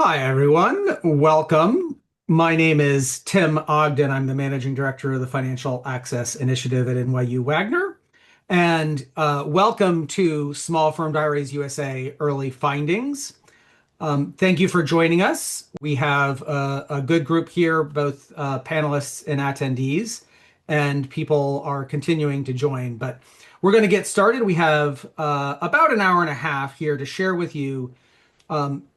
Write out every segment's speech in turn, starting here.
Hi, everyone. Welcome. My name is Tim Ogden. I'm the Managing Director of the Financial Access Initiative at NYU Wagner. And welcome to Small Firm Diaries USA Early Findings. Thank you for joining us. We have a good group here, both panelists and attendees, and people are continuing to join. But we're going to get started. We have about an hour and a half here to share with you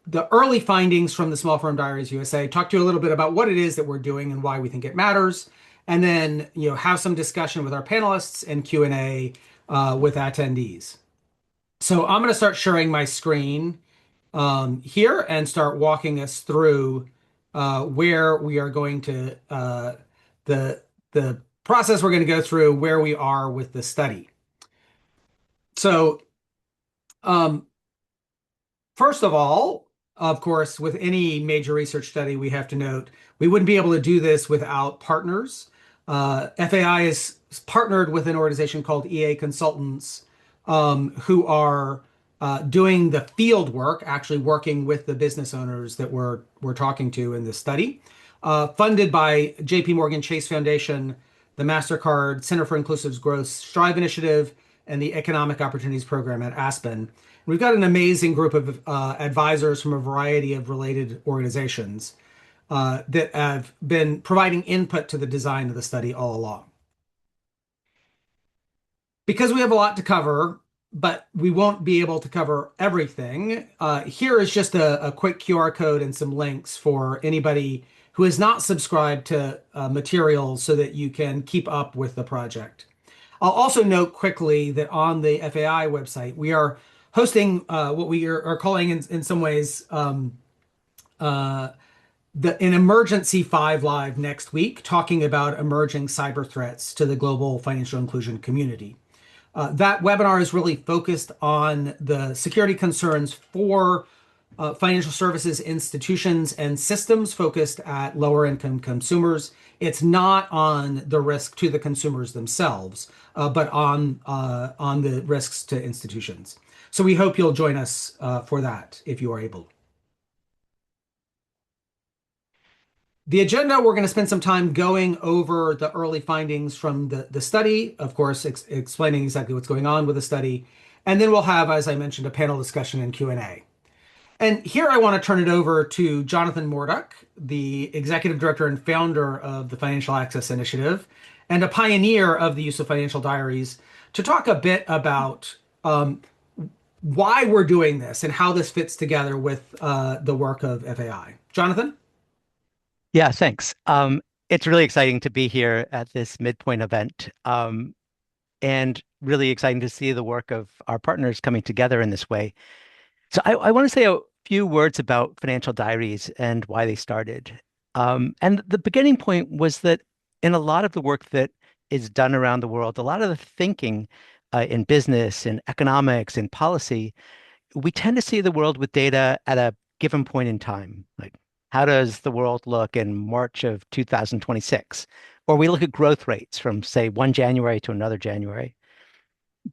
the early findings from the Small Firm Diaries USA, talk to you a little bit about what it is that we're doing and why we think it matters, and then have some discussion with our panelists and Q&A with attendees. So I'm going to start sharing my screen here and start walking us through where we are going to the process we're going to go through where we are with the study. So um, first of all, of course, with any major research study, we have to note we wouldn't be able to do this without partners. FAI is partnered with an organization called EA Consultants, who are doing the field work, actually working with the business owners that we're talking to in this study. Funded by JP Morgan Chase Foundation, the MasterCard Center for Inclusive Growth Strive Initiative, and the Economic Opportunities Program at Aspen. We've got an amazing group of advisors from a variety of related organizations that have been providing input to the design of the study all along. Because we have a lot to cover, but we won't be able to cover everything, here is just a quick QR code and some links for anybody who is not subscribed to materials so that you can keep up with the project. I'll also note quickly that on the FAI website, we are hosting what we are calling in some ways uh, an emergency 5 Live next week, talking about emerging cyber threats to the global financial inclusion community. That webinar is really focused on the security concerns for financial services institutions and systems focused at lower income consumers. It's not on the risk to the consumers themselves, but on the risks to institutions. So we hope you'll join us for that if you are able. The agenda, we're going to spend some time going over the early findings from the study, of course, explaining exactly what's going on with the study. And then we'll have, as I mentioned, a panel discussion and Q&A. And here I want to turn it over to Jonathan Morduck, the executive director and founder of the Financial Access Initiative and a pioneer of the use of financial diaries, to talk a bit about why we're doing this and how this fits together with the work of FAI. Jonathan? Yeah, thanks. It's really exciting to be here at this midpoint event, and really exciting to see the work of our partners coming together in this way. So I want to say a few words about financial diaries and why they started. And the beginning point was that in a lot of the work that is done around the world, a lot of the thinking in business, in economics, in policy, we tend to see the world with data at a given point in time. Like, how does the world look in March of 2026? Or we look at growth rates from, say, one January to another January.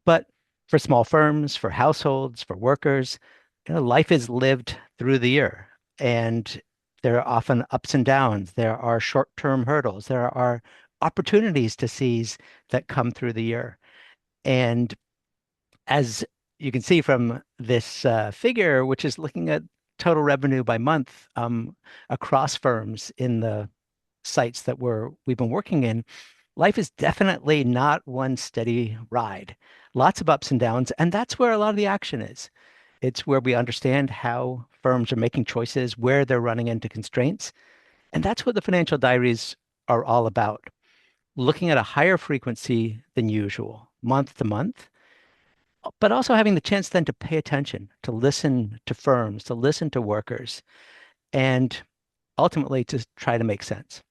But for small firms, for households, for workers, life is lived through the year. And there are often ups and downs. There are short-term hurdles. There are opportunities to seize that come through the year. And as you can see from this figure, which is looking at total revenue by month across firms in the sites that we've been working in, life is definitely not one steady ride. Lots of ups and downs, and that's where a lot of the action is. It's where we understand how firms are making choices, where they're running into constraints, and that's what the financial diaries are all about. Looking at a higher frequency than usual, month to month, but also having the chance then to pay attention, to listen to firms, to listen to workers, and ultimately to try to make sense.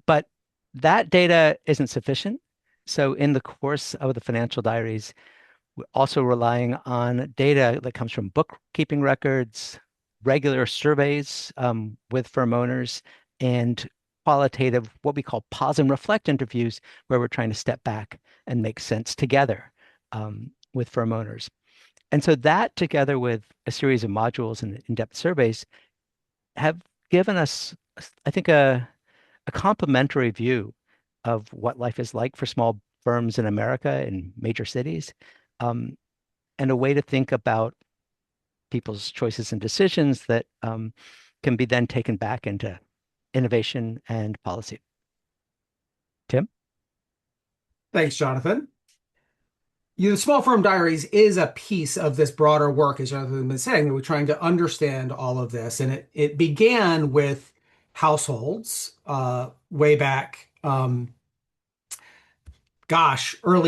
But that data isn't sufficient. So in the course of the financial diaries, we're also relying on data that comes from bookkeeping records, regular surveys with firm owners, and qualitative, what we call pause and reflect interviews, where we're trying to step back and make sense together with firm owners. And so that, together with a series of modules and in-depth surveys, have given us, I think, a complementary view of what life is like for small firms in America in major cities, um, and a way to think about people's choices and decisions that can be then taken back into innovation and policy. Tim? Thanks, Jonathan. The Small Firm Diaries is a piece of this broader work, as Jonathan has been saying, that we're trying to understand all of this. And it began with households way back, early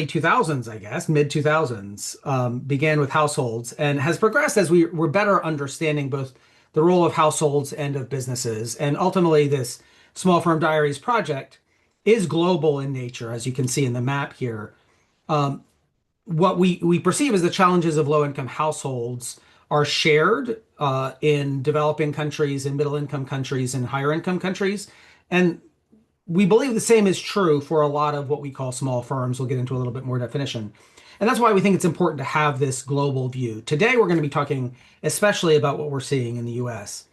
2000s, I guess, mid 2000s, began with households and has progressed as we're better understanding both the role of households and of businesses. And ultimately, this Small Firm Diaries project is global in nature, as you can see in the map here. What we perceive as the challenges of low-income households are shared in developing countries, in middle-income countries, and higher-income countries. And we believe the same is true for a lot of what we call small firms. We'll get into a little bit more definition. And that's why we think it's important to have this global view. Today, we're going to be talking especially about what we're seeing in the US.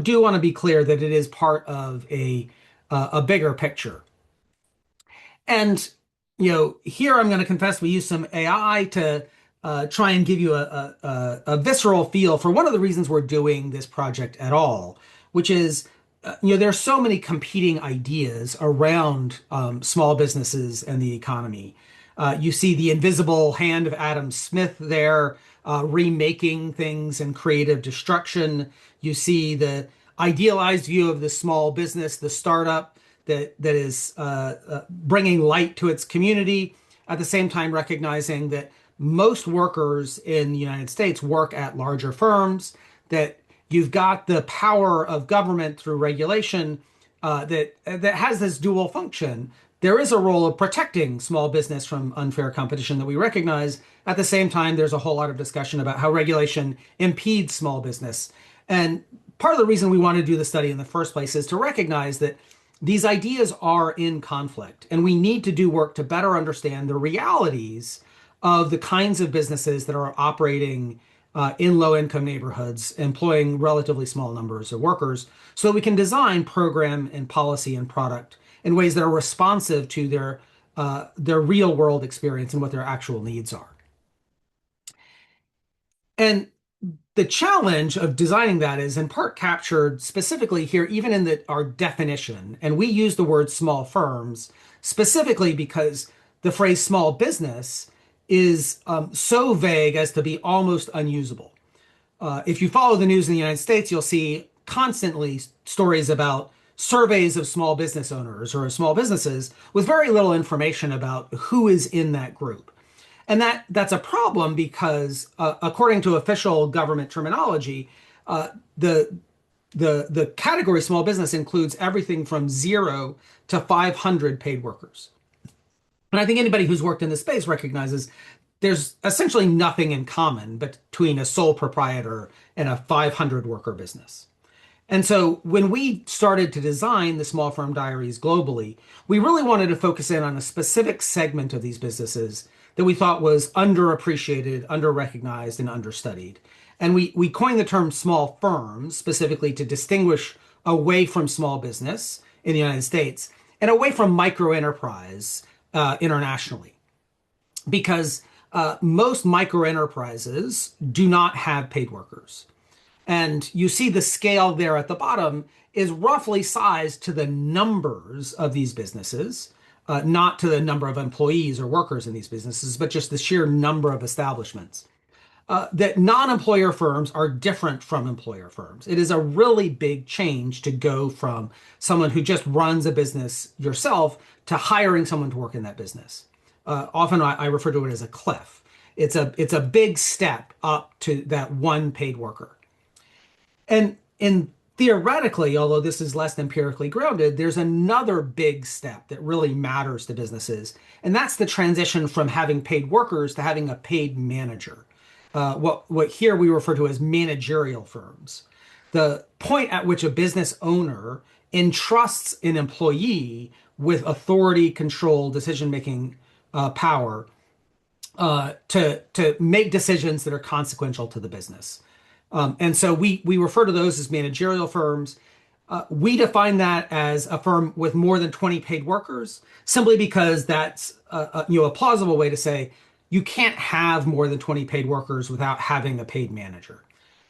Do want to be clear that it is part of a bigger picture. And here I'm going to confess we use some AI to try and give you a visceral feel for one of the reasons we're doing this project at all, which is there's so many competing ideas around small businesses and the economy. You see the invisible hand of Adam Smith there, remaking things and creative destruction. You see the idealized view of the small business, the startup that is bringing light to its community, at the same time recognizing that most workers in the United States work at larger firms, that you've got the power of government through regulation that has this dual function. There is a role of protecting small business from unfair competition that we recognize. At the same time, there's a whole lot of discussion about how regulation impedes small business. And part of the reason we want to do the study in the first place is to recognize that these ideas are in conflict, and we need to do work to better understand the realities of the kinds of businesses that are operating in low income neighborhoods, employing relatively small numbers of workers, so we can design program and policy and product in ways that are responsive to their real world experience and what their actual needs are. And the challenge of designing that is in part captured specifically here, even in our definition. And we use the word small firms specifically because the phrase small business is so vague as to be almost unusable. If you follow the news in the United States, you'll see constantly stories about surveys of small business owners or small businesses with very little information about who is in that group. And that's a problem because, according to official government terminology, uh, the the category small business includes everything from 0 to 500 paid workers. And I think anybody who's worked in this space recognizes there's essentially nothing in common between a sole proprietor and a 500 worker business. And so when we started to design the Small Firm Diaries globally, we really wanted to focus in on a specific segment of these businesses that we thought was underappreciated, underrecognized, and understudied. And we coined the term small firms specifically to distinguish away from small business in the United States and away from micro enterprise internationally. Because most micro enterprises do not have paid workers. And you see the scale there at the bottom is roughly sized to the numbers of these businesses, not to the number of employees or workers in these businesses, but just the sheer number of establishments. That non-employer firms are different from employer firms. It is a really big change to go from someone who just runs a business yourself to hiring someone to work in that business. Often I refer to it as a cliff. It's a big step up to that one paid worker. And theoretically, although this is less empirically grounded, there's another big step that really matters to businesses, and that's the transition from having paid workers to having a paid manager. What here we refer to as managerial firms. The point at which a business owner entrusts an employee with authority, control, decision-making power to make decisions that are consequential to the business. And so we refer to those as managerial firms. We define that as a firm with more than 20 paid workers, simply because that's a plausible way to say you can't have more than 20 paid workers without having a paid manager.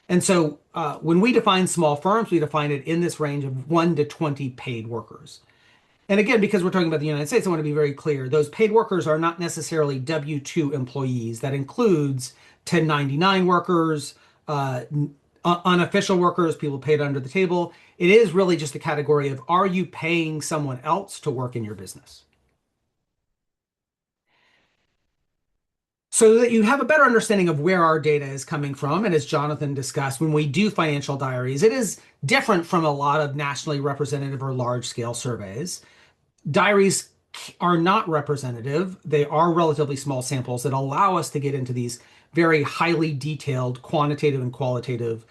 And so when we define small firms, we define it in this range of 1 to 20 paid workers. And again, because we're talking about the United States, I want to be very clear. Those paid workers are not necessarily W-2 employees. That includes 1099 workers, unofficial workers, people paid under the table. It is really just a category of, are you paying someone else to work in your business? So that you have a better understanding of where our data is coming from. And as Jonathan discussed, when we do financial diaries, it is different from a lot of nationally representative or large scale surveys. Diaries are not representative. They are relatively small samples that allow us to get into these very highly detailed quantitative and qualitative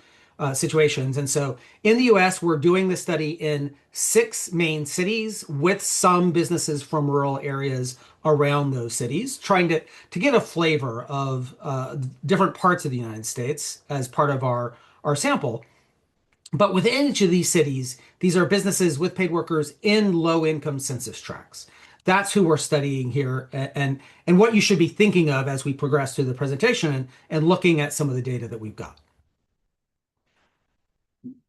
situations. And so in the US, we're doing this study in 6 main cities with some businesses from rural areas around those cities, trying to get a flavor of different parts of the United States as part of our sample. But within each of these cities, these are businesses with paid workers in low income census tracts. That's who we're studying here, and what you should be thinking of as we progress through the presentation and looking at some of the data that we've got.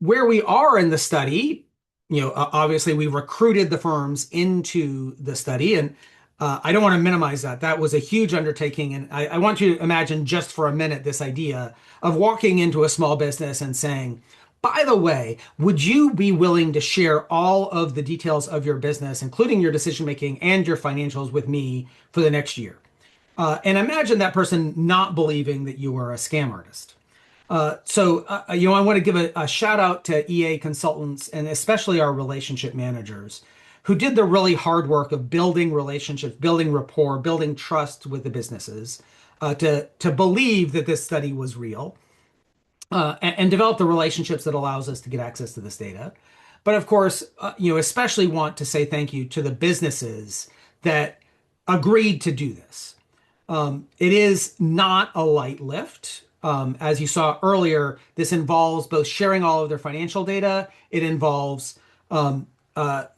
Where we are in the study, obviously we recruited the firms into the study, and I don't want to minimize that. That was a huge undertaking, and I want you to imagine just for a minute this idea of walking into a small business and saying, by the way, would you be willing to share all of the details of your business, including your decision making and your financials, with me for the next year? And imagine that person not believing that you are a scam artist. I want to give a shout out to EA consultants and especially our relationship managers who did the really hard work of building relationships, building rapport, building trust with the businesses to believe that this study was real and develop the relationships that allows us to get access to this data. But of course, especially want to say thank you to the businesses that agreed to do this. It is not a light lift. As you saw earlier, this involves both sharing all of their financial data. It involves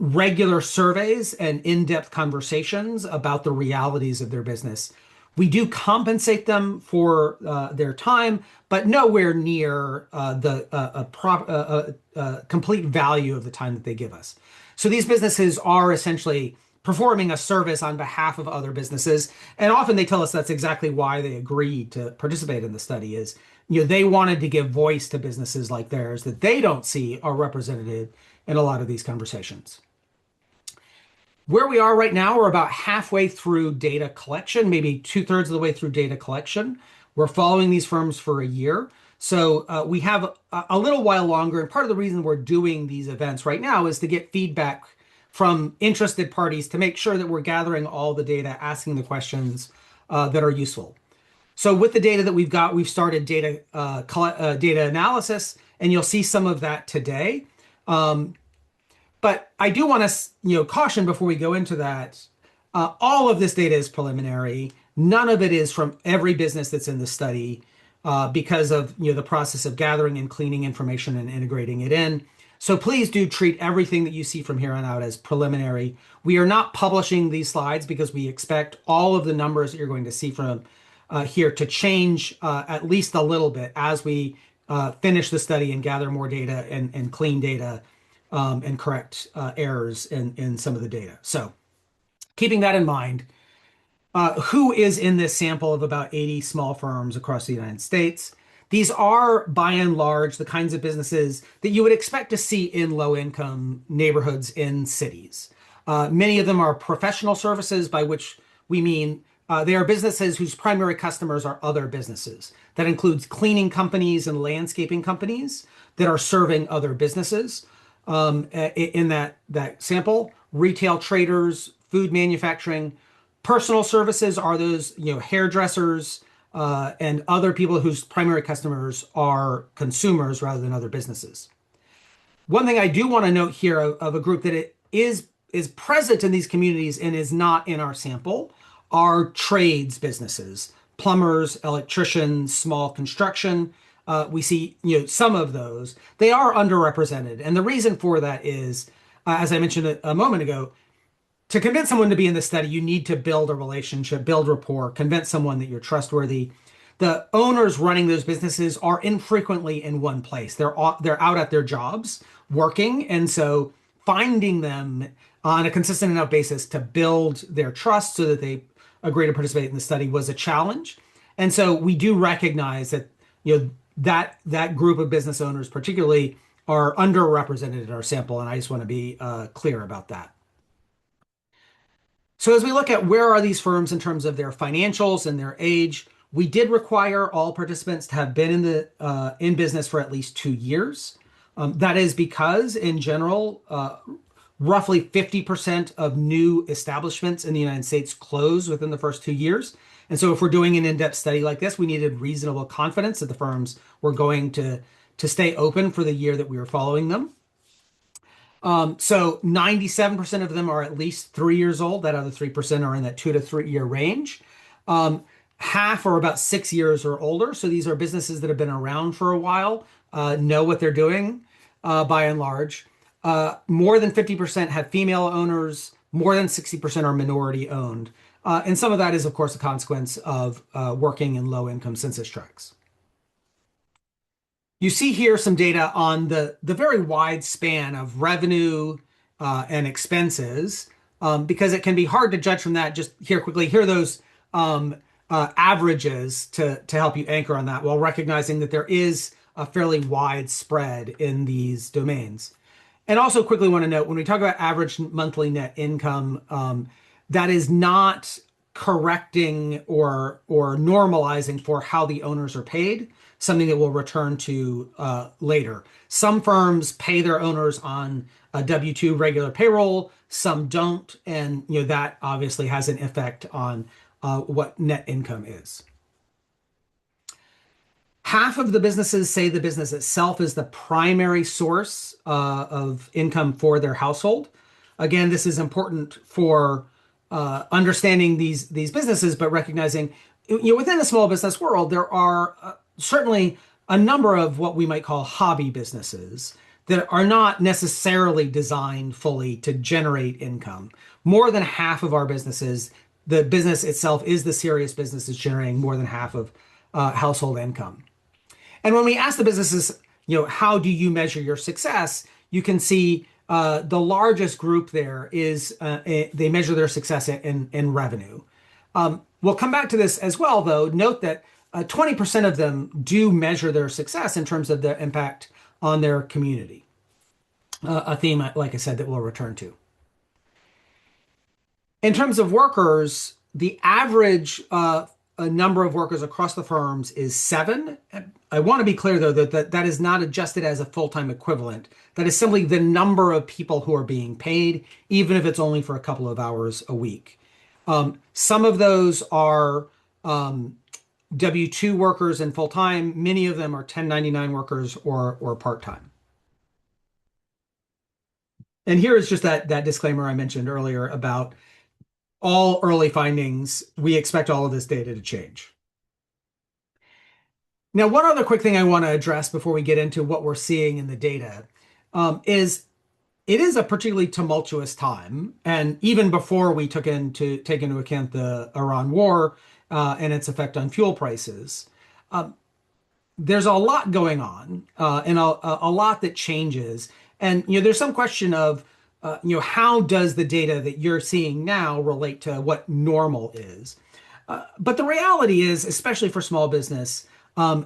regular surveys and in-depth conversations about the realities of their business. We do compensate them for their time, but nowhere near the complete value of the time that they give us. So these businesses are essentially performing a service on behalf of other businesses. And often they tell us that's exactly why they agreed to participate in the study is, they wanted to give voice to businesses like theirs that they don't see are represented in a lot of these conversations. Where we are right now, we're about halfway through data collection, maybe two-thirds of the way through data collection. We're following these firms for a year. So we have a little while longer. And part of the reason we're doing these events right now is to get feedback from interested parties to make sure that we're gathering all the data, asking the questions that are useful. So with the data that we've got, we've started data analysis, and you'll see some of that today. But I do want to, caution before we go into that. All of this data is preliminary. None of it is from every business that's in the study because of the process of gathering and cleaning information and integrating it in. So please do treat everything that you see from here on out as preliminary. We are not publishing these slides because we expect all of the numbers that you're going to see from here to change at least a little bit as we finish the study and gather more data and clean data and correct errors in some of the data. So keeping that in mind, who is in this sample of about 80 small firms across the United States? These are, by and large, the kinds of businesses that you would expect to see in low-income neighborhoods in cities. Many of them are professional services, by which we mean they are businesses whose primary customers are other businesses. That includes cleaning companies and landscaping companies that are serving other businesses. In that sample, retail traders, food manufacturing, personal services are those hairdressers and other people whose primary customers are consumers rather than other businesses. One thing I do want to note here of a group that it is present in these communities and is not in our sample are trades businesses, plumbers, electricians, small construction. we see some of those. They are underrepresented, and the reason for that is, as I mentioned a moment ago, to convince someone to be in the study, you need to build a relationship, build rapport, convince someone that you're trustworthy. The owners running those businesses are infrequently in one place. They're out at their jobs working, and so finding them on a consistent enough basis to build their trust so that they agree to participate in the study was a challenge. And so we do recognize that that group of business owners particularly are underrepresented in our sample, and I just want to be clear about that. So as we look at where are these firms in terms of their financials and their age, we did require all participants to have been in business for at least 2 years. That is because, in general, roughly 50% of new establishments in the United States close within the first 2 years. And so, if we're doing an in-depth study like this, we needed reasonable confidence that the firms were going to stay open for the year that we were following them. So 97% of them are at least 3 years old. That other 3% are in that 2 to 3 year range. Um, Half are about 6 years or older. So these are businesses that have been around for a while, know what they're doing, by and large. More than 50% have female owners. More than 60% are minority owned. And some of that is, of course, a consequence of working in low income census tracts. You see here some data on the very wide span of revenue and expenses, because it can be hard to judge from that. Just here quickly, here are those averages to help you anchor on that, while recognizing that there is a fairly wide spread in these domains. And also quickly want to note, when we talk about average monthly net income, that is not correcting or normalizing for how the owners are paid, something that we'll return to later. Some firms pay their owners on a W-2 regular payroll, some don't, and that obviously has an effect on what net income is. Half of the businesses say the business itself is the primary source of income for their household. Again, this is important for understanding these businesses, but recognizing within the small business world, there are certainly a number of what we might call hobby businesses that are not necessarily designed fully to generate income. More than half of our businesses, the business itself is the serious business that's generating more than half of household income. And when we ask the businesses, how do you measure your success? You can see the largest group there is they measure their success in revenue. We'll come back to this as well, though. Note that 20% of them do measure their success in terms of their impact on their community. A theme, like I said, that we'll return to. In terms of workers, the average number of workers across the firms is 7. I want to be clear, though, that is not adjusted as a full-time equivalent. That is simply the number of people who are being paid, even if it's only for a couple of hours a week. Some of those are W-2 workers and full-time. Many of them are 1099 workers or part-time. And here is just that disclaimer I mentioned earlier about all early findings. We expect all of this data to change. Now, one other quick thing I want to address before we get into what we're seeing in the data is it is a particularly tumultuous time. And even before we take into account the Iran war and its effect on fuel prices, there's a lot going on and a lot that changes. And there's some question of how does the data that you're seeing now relate to what normal is? But the reality is, especially for small business,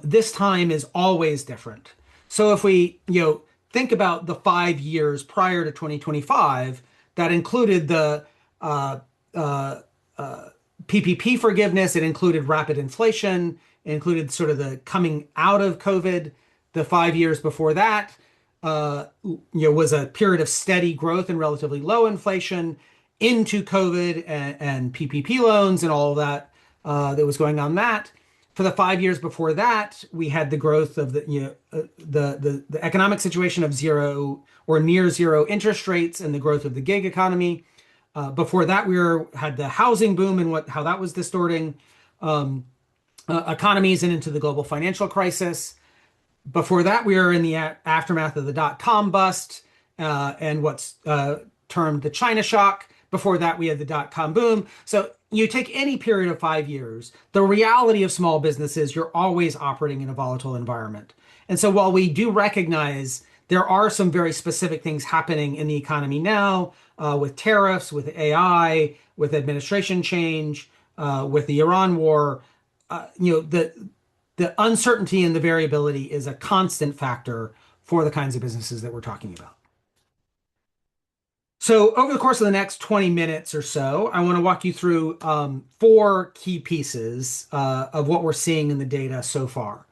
this time is always different. So if we think about the 5 years prior to 2025, that included the PPP forgiveness, it included rapid inflation, it included sort of the coming out of COVID. The 5 years before that was a period of steady growth and relatively low inflation into COVID and PPP loans and all of that that was going on. That for the 5 years before that, we had the growth of the economic situation of zero or near zero interest rates and the growth of the gig economy. Before that, had the housing boom and how that was distorting economies and into the global financial crisis. Before that, we are in the aftermath of the dot-com bust and what's termed the China shock. Before that, we had the dot-com boom. So you take any period of 5 years, the reality of small businesses, you're always operating in a volatile environment. And so while we do recognize there are some very specific things happening in the economy now with tariffs, with AI, with administration change, with the Iran war, the uncertainty and the variability is a constant factor for the kinds of businesses that we're talking about. So, over the course of the next 20 minutes or so, I want to walk you through four key pieces of what we're seeing in the data so far.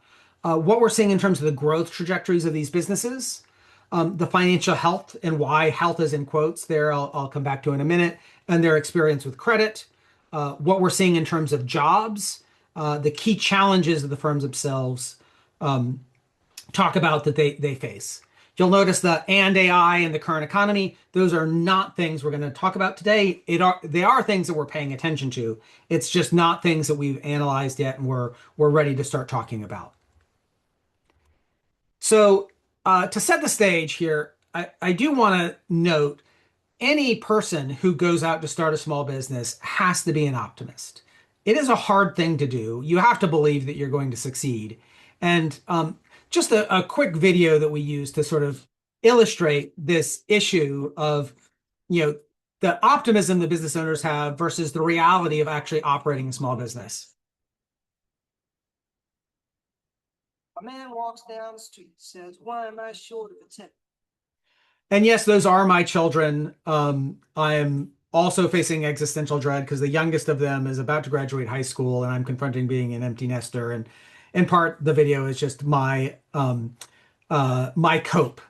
What we're seeing in terms of the growth trajectories of these businesses, the financial health and why health is in quotes there, I'll come back to in a minute, and their experience with credit, what we're seeing in terms of jobs, the key challenges of the firms themselves, talk about that they face. You'll notice the and AI and the current economy. Those are not things we're going to talk about today. They are things that we're paying attention to. It's just not things that we've analyzed yet and we're ready to start talking about. So to set the stage here, I do want to note any person who goes out to start a small business has to be an optimist. It is a hard thing to do. You have to believe that you're going to succeed. And just a quick video that we use to sort of illustrate this issue of, the optimism the business owners have versus the reality of actually operating a small business. A man walks down the street, says, "Why am I short of a 10?" And yes, those are my children. I am also facing existential dread because the youngest of them is about to graduate high school, and I'm confronting being an empty nester. And in part, the video is just my cope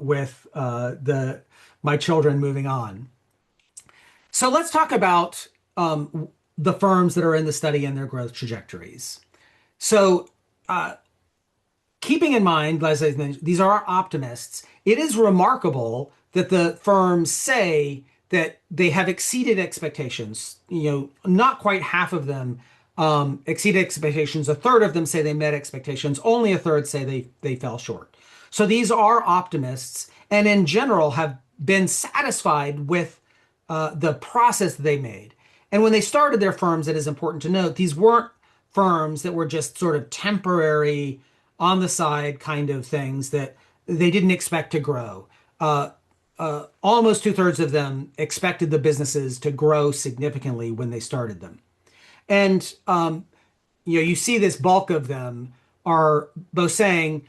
with the my children moving on. So let's talk about the firms that are in the study and their growth trajectories. So keeping in mind, as I mentioned, these are optimists. It is remarkable that the firms say that they have exceeded expectations. Not quite half of them exceeded expectations. A third of them say they met expectations. Only a third say they fell short. So these are optimists, and in general have been satisfied with the process that they made. And when they started their firms, it is important to note these weren't firms that were just sort of temporary, on the side kind of things that they didn't expect to grow. Almost two-thirds of them expected the businesses to grow significantly when they started them. And you see this bulk of them are both saying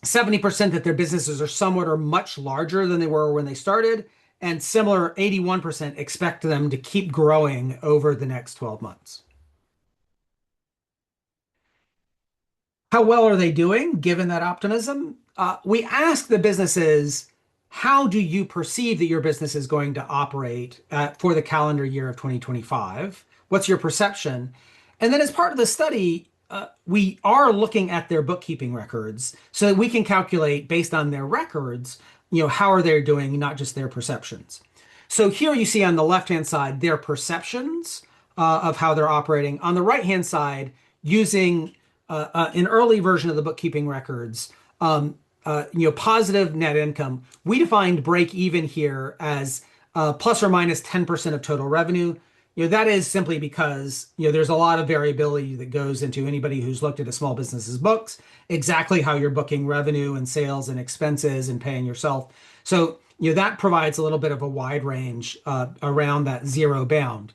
70% that their businesses are somewhat or much larger than they were when they started, and similar 81% expect them to keep growing over the next 12 months. How well are they doing given that optimism? We ask the businesses, how do you perceive that your business is going to operate for the calendar year of 2025? What's your perception? And then, as part of the study, we are looking at their bookkeeping records so that we can calculate based on their records, how are they doing, not just their perceptions. So here you see on the left-hand side their perceptions of how they're operating. On the right-hand side, using an early version of the bookkeeping records, positive net income. We defined break even here as plus or minus 10% of total revenue. That is simply because, there's a lot of variability that goes into anybody who's looked at a small business's books, exactly how you're booking revenue and sales and expenses and paying yourself. So, that provides a little bit of a wide range around that zero bound.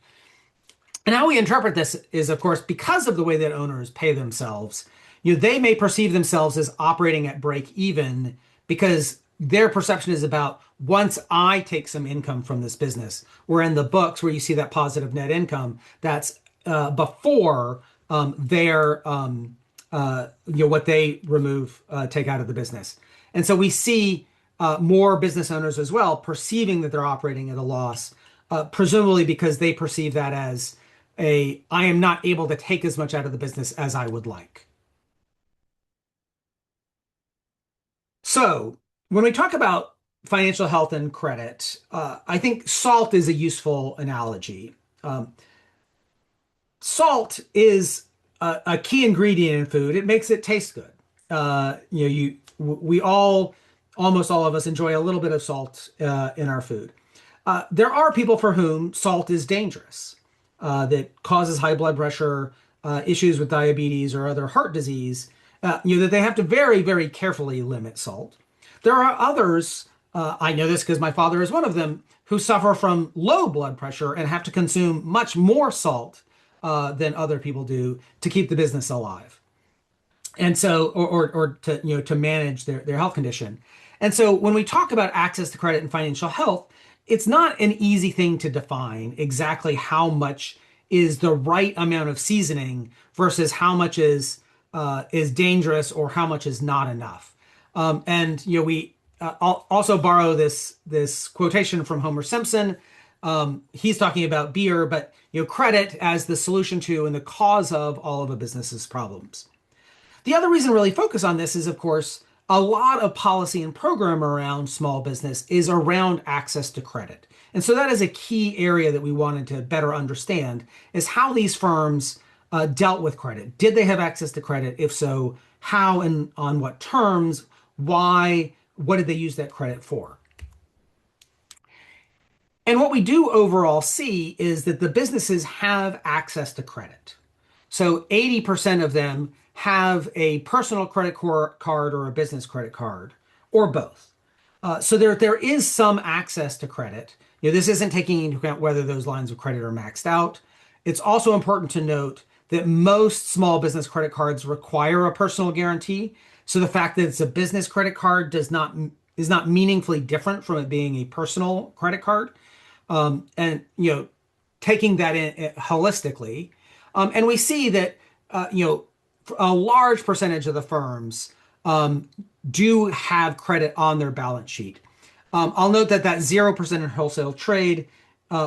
And how we interpret this is, of course, because of the way that owners pay themselves, they may perceive themselves as operating at break even because their perception is about once I take some income from this business, where in the books where you see that positive net income, that's before their what they take out of the business. And so we see more business owners as well perceiving that they're operating at a loss, presumably because they perceive that as I am not able to take as much out of the business as I would like. So when we talk about financial health and credit, I think salt is a useful analogy. Salt is a key ingredient in food. It makes it taste good. we all, almost all of us, enjoy a little bit of salt in our food. There are people for whom salt is dangerous, that causes high blood pressure, issues with diabetes or other heart disease. That they have to very, very carefully limit salt. There are others, I know this because my father is one of them, who suffer from low blood pressure and have to consume much more salt than other people do to keep the business alive. And so, or to, to manage their health condition. And so when we talk about access to credit and financial health, it's not an easy thing to define exactly how much is the right amount of seasoning versus how much is dangerous or how much is not enough. And we also borrow this quotation from Homer Simpson. He's talking about beer, but credit as the solution to and the cause of all of a business's problems. The other reason to really focus on this is, of course, a lot of policy and program around small business is around access to credit. And so that is a key area that we wanted to better understand is how these firms dealt with credit. Did they have access to credit? If so, how and on what terms? Why? What did they use that credit for? And what we do overall see is that the businesses have access to credit. So 80% of them have a personal credit card or a business credit card or both. So there is some access to credit. This isn't taking into account whether those lines of credit are maxed out. It's also important to note that most small business credit cards require a personal guarantee. So the fact that it's a business credit card is not meaningfully different from it being a personal credit card. And taking that in holistically, and we see that a large percentage of the firms do have credit on their balance sheet. I'll note that 0% in wholesale trade,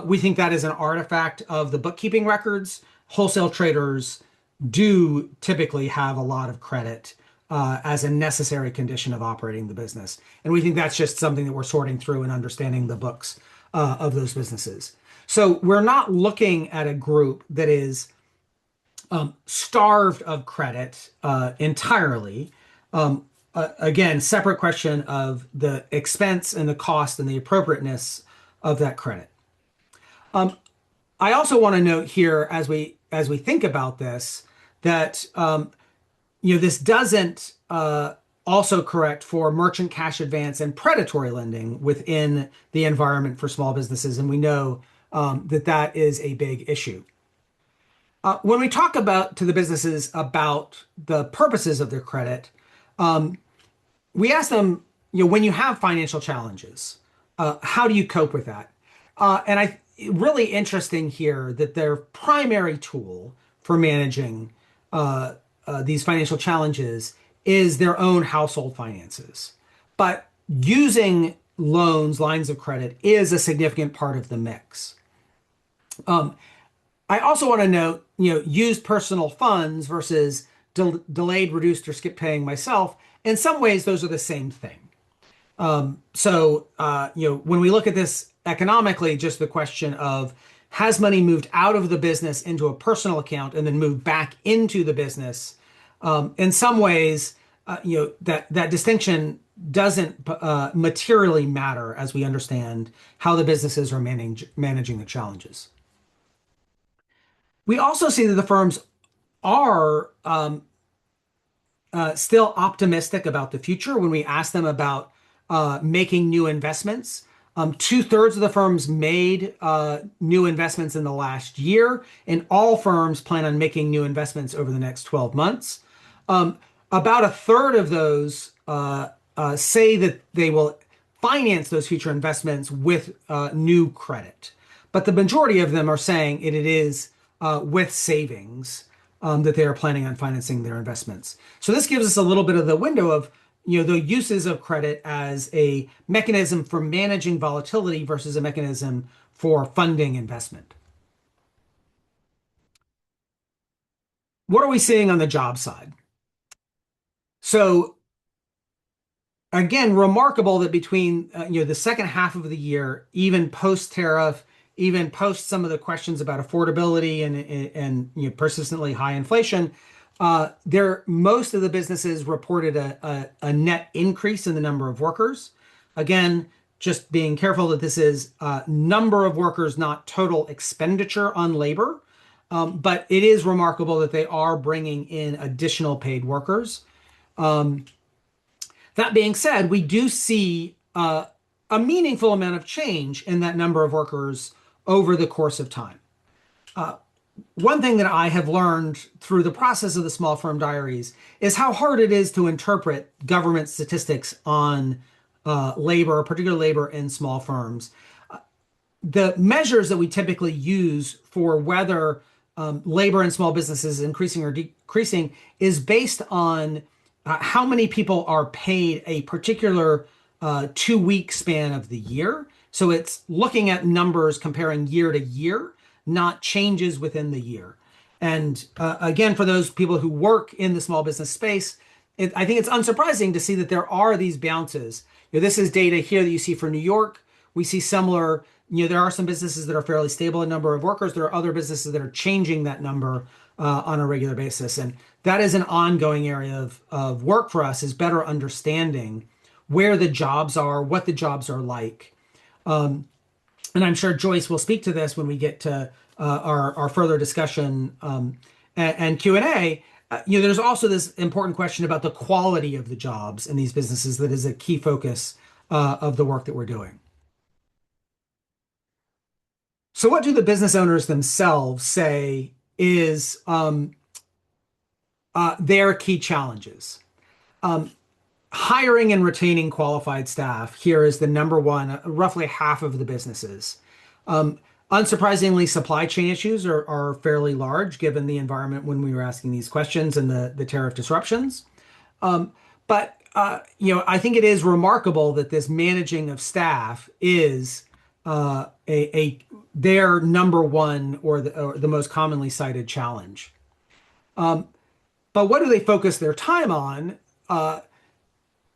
we think that is an artifact of the bookkeeping records. Wholesale traders do typically have a lot of credit as a necessary condition of operating the business. And we think that's just something that we're sorting through and understanding the books of those businesses. So we're not looking at a group that is starved of credit entirely. Again, separate question of the expense and the cost and the appropriateness of that credit. I also want to note here as we think about this that this doesn't also correct for merchant cash advance and predatory lending within the environment for small businesses, and we know that is a big issue. When we talk about to the businesses about the purposes of their credit, we ask them, when you have financial challenges, how do you cope with that? And really interesting here that their primary tool for managing these financial challenges is their own household finances. But using lines of credit is a significant part of the mix. I also want to note, used personal funds versus delayed, reduced, or skip paying myself. In some ways, those are the same thing. When we look at this economically, just the question of has money moved out of the business into a personal account and then moved back into the business? In some ways, that distinction doesn't materially matter as we understand how the businesses are managing the challenges. We also see that the firms are still optimistic about the future when we ask them about making new investments. Two-thirds of the firms made new investments in the last year, and all firms plan on making new investments over the next 12 months. About a third of those say that they will finance those future investments with new credit. But the majority of them are saying it is with savings that they are planning on financing their investments. So this gives us a little bit of the window of the uses of credit as a mechanism for managing volatility versus a mechanism for funding investment. What are we seeing on the job side? So again, remarkable that between the second half of the year, even post-tariff, even post some of the questions about affordability and persistently high inflation, Most of the businesses reported a net increase in the number of workers. Again, just being careful that this is number of workers, not total expenditure on labor. But it is remarkable that they are bringing in additional paid workers. That being said, we do see a meaningful amount of change in that number of workers over the course of time. One thing that I have learned through the process of the Small Firm Diaries is how hard it is to interpret government statistics on labor, particular labor in small firms. The measures that we typically use for whether labor in small businesses is increasing or decreasing is based on how many people are paid a particular 2 week span of the year. So it's looking at numbers comparing year to year, not changes within the year. And again, for those people who work in the small business space, I think it's unsurprising to see that there are these bounces. This is data here that you see for New York. We see similar, there are some businesses that are fairly stable in number of workers. There are other businesses that are changing that number on a regular basis. And that is an ongoing area of work for us, is better understanding where the jobs are, what the jobs are like. And I'm sure Joyce will speak to this when we get to our further discussion and Q&A. There's also this important question about the quality of the jobs in these businesses that is a key focus of the work that we're doing. So what do the business owners themselves say is their key challenges? Hiring and retaining qualified staff here is the number one, roughly half of the businesses. Unsurprisingly, supply chain issues are fairly large given the environment when we were asking these questions and the tariff disruptions. I think it is remarkable that this managing of staff is their number one or the most commonly cited challenge. But what do they focus their time on?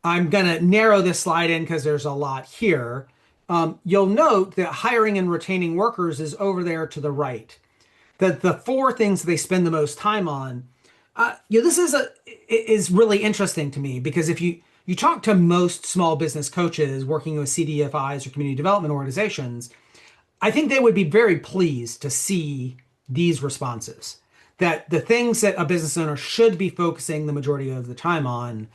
I'm going to narrow this slide in because there's a lot here. You'll note that hiring and retaining workers is over there to the right. That the four things they spend the most time on. This is really interesting to me because if you talk to most small business coaches working with CDFIs or community development organizations, I think they would be very pleased to see these responses. That the things that a business owner should be focusing the majority of the time on,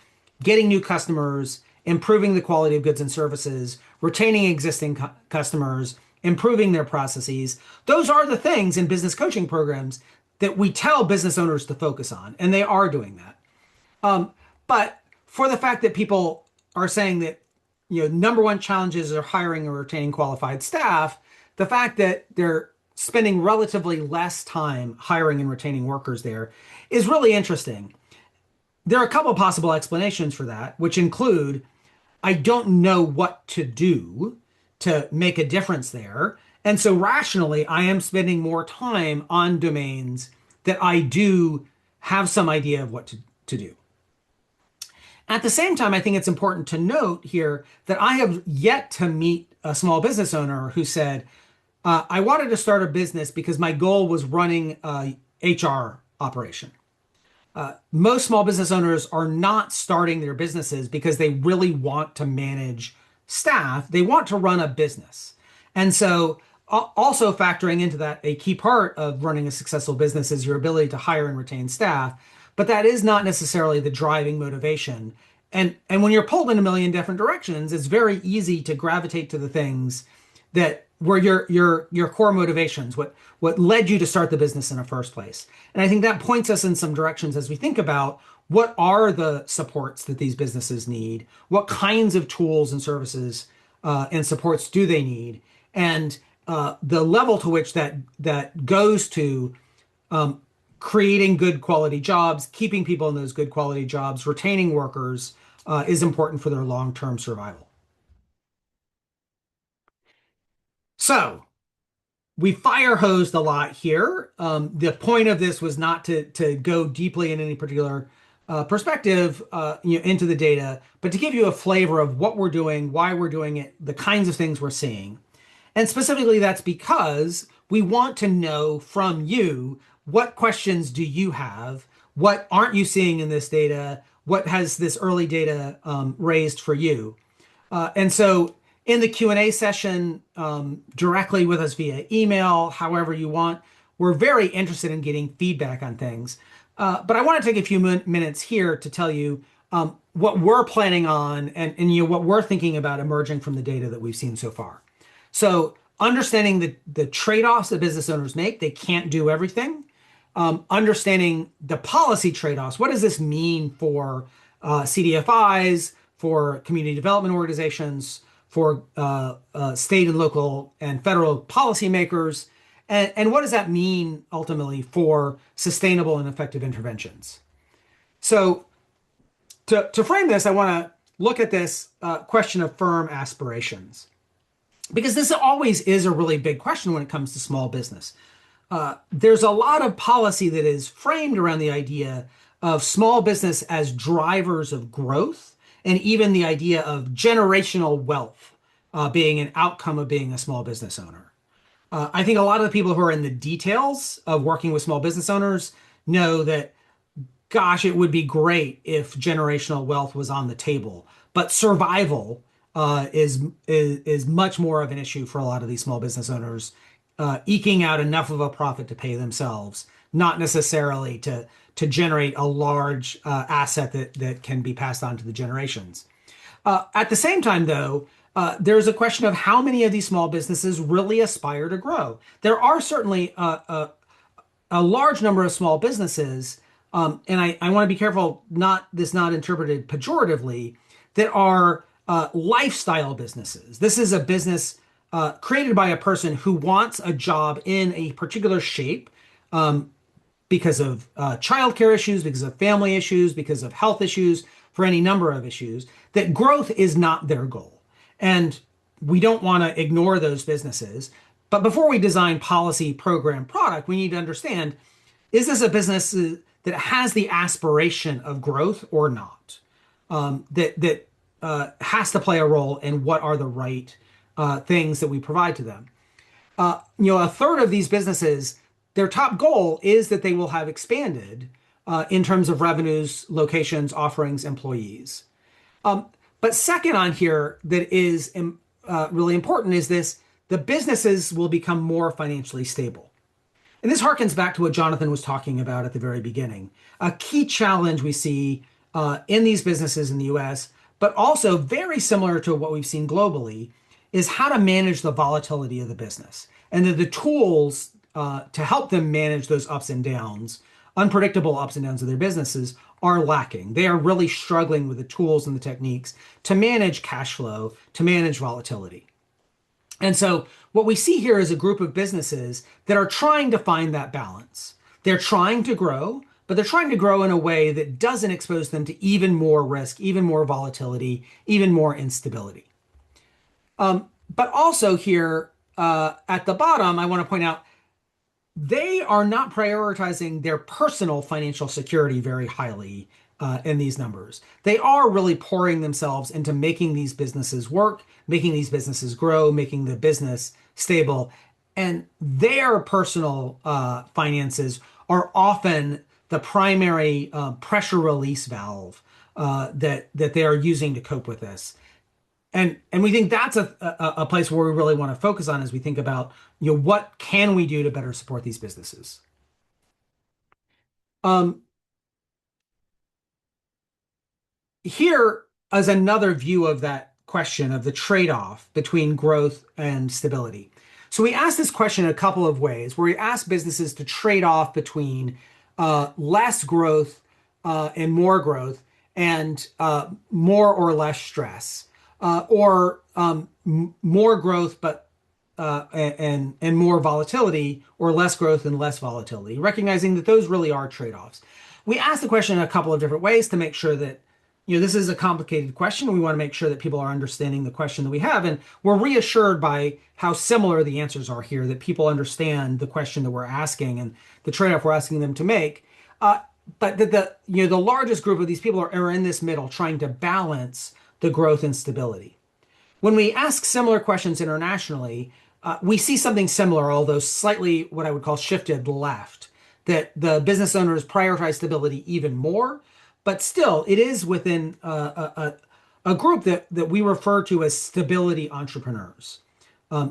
getting new customers, improving the quality of goods and services, retaining existing customers, improving their processes. Those are the things in business coaching programs that we tell business owners to focus on, and they are doing that. But for the fact that people are saying that, number one challenges are hiring or retaining qualified staff, the fact that they're spending relatively less time hiring and retaining workers there is really interesting. There are a couple of possible explanations for that, which include I don't know what to do to make a difference there. And so rationally, I am spending more time on domains that I do have some idea of what to do. At the same time, I think it's important to note here that I have yet to meet a small business owner who said, I wanted to start a business because my goal was running a HR operation. Most small business owners are not starting their businesses because they really want to manage staff. They want to run a business. And so also factoring into that, a key part of running a successful business is your ability to hire and retain staff. But that is not necessarily the driving motivation. And when you're pulled in a million different directions, it's very easy to gravitate to the things that were your core motivations, what led you to start the business in the first place. And I think that points us in some directions as we think about what are the supports that these businesses need, what kinds of tools and services and supports do they need, and the level to which that goes to creating good quality jobs, keeping people in those good quality jobs, retaining workers is important for their long-term survival. So we fire hosed a lot here. The point of this was not to go deeply in any particular perspective into the data, but to give you a flavor of what we're doing, why we're doing it, the kinds of things we're seeing. And specifically, that's because we want to know from you what questions do you have? What aren't you seeing in this data? What has this early data raised for you? And so in the Q&A session, directly with us via email, however you want, we're very interested in getting feedback on things. But I want to take a few minutes here to tell you what we're planning on and what we're thinking about emerging from the data that we've seen so far. So understanding the trade-offs that business owners make, they can't do everything. Understanding the policy trade-offs. What does this mean for CDFIs, for community development organizations, for state and local and federal policymakers, and what does that mean ultimately for sustainable and effective interventions? So, to frame this, I want to look at this question of firm aspirations, because this always is a really big question when it comes to small business. There's a lot of policy that is framed around the idea of small business as drivers of growth, and even the idea of generational wealth being an outcome of being a small business owner. I think a lot of the people who are in the details of working with small business owners know that, gosh, it would be great if generational wealth was on the table, but survival is much more of an issue for a lot of these small business owners, eking out enough of a profit to pay themselves, not necessarily to generate a large asset that can be passed on to the generations. At the same time, though, there's a question of how many of these small businesses really aspire to grow. There are certainly a large number of small businesses, and I want to be careful not interpreted pejoratively, that are lifestyle businesses. This is a business created by a person who wants a job in a particular shape because of childcare issues, because of family issues, because of health issues, for any number of issues, that growth is not their goal. And we don't want to ignore those businesses. But before we design policy, program, product, we need to understand, is this a business that has the aspiration of growth or not? That has to play a role in what are the right things that we provide to them. A third of these businesses, their top goal is that they will have expanded in terms of revenues, locations, offerings, employees. But second on here that is really important is this: the businesses will become more financially stable. And this harkens back to what Jonathan was talking about at the very beginning. A key challenge we see in these businesses in the US, but also very similar to what we've seen globally, is how to manage the volatility of the business. And the tools to help them manage those ups and downs, unpredictable ups and downs of their businesses, are lacking. They are really struggling with the tools and the techniques to manage cash flow, to manage volatility. And so what we see here is a group of businesses that are trying to find that balance. They're trying to grow, but they're trying to grow in a way that doesn't expose them to even more risk, even more volatility, even more instability. But also here at the bottom, I want to point out they are not prioritizing their personal financial security very highly in these numbers. They are really pouring themselves into making these businesses work, making these businesses grow, making the business stable. And their personal finances are often the primary pressure release valve that they are using to cope with this. And we think that's a place where we really want to focus on as we think about, what can we do to better support these businesses. Um, Here is another view of that question of the trade-off between growth and stability. So we asked this question a couple of ways, where we asked businesses to trade off between less growth and more growth, and more or less stress, or more growth but and more volatility, or less growth and less volatility, recognizing that those really are trade-offs. We asked the question in a couple of different ways to make sure that this is a complicated question. We want to make sure that people are understanding the question that we have, and we're reassured by how similar the answers are here, that people understand the question that we're asking and the trade-off we're asking them to make. But that the largest group of these people are in this middle, trying to balance the growth and stability. When we ask similar questions internationally, we see something similar, although slightly what I would call shifted left. that the business owners prioritize stability even more. But still, it is within a group that we refer to as stability entrepreneurs.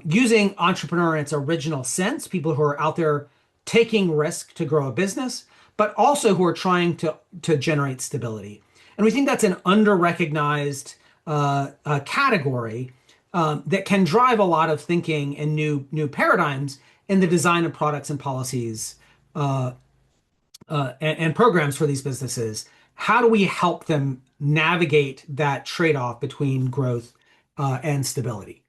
Using entrepreneur in its original sense, people who are out there taking risk to grow a business, but also who are trying to generate stability. And we think that's an under-recognized category that can drive a lot of thinking and new paradigms in the design of products and policies and programs for these businesses. How do we help them navigate that trade-off between growth and stability?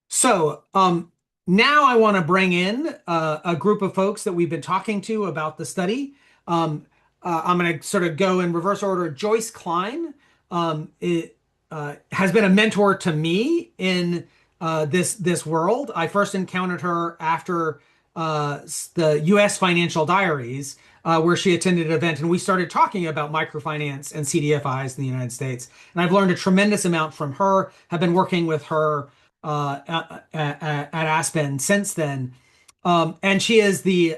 So now I want to bring in a group of folks that we've been talking to about the study. I'm going to sort of go in reverse order. Joyce Klein has been a mentor to me in this world. I first encountered her after the U.S. Financial Diaries, where she attended an event, and we started talking about microfinance and CDFIs in the United States. And I've learned a tremendous amount from her. Have been working with her at Aspen since then. And she is the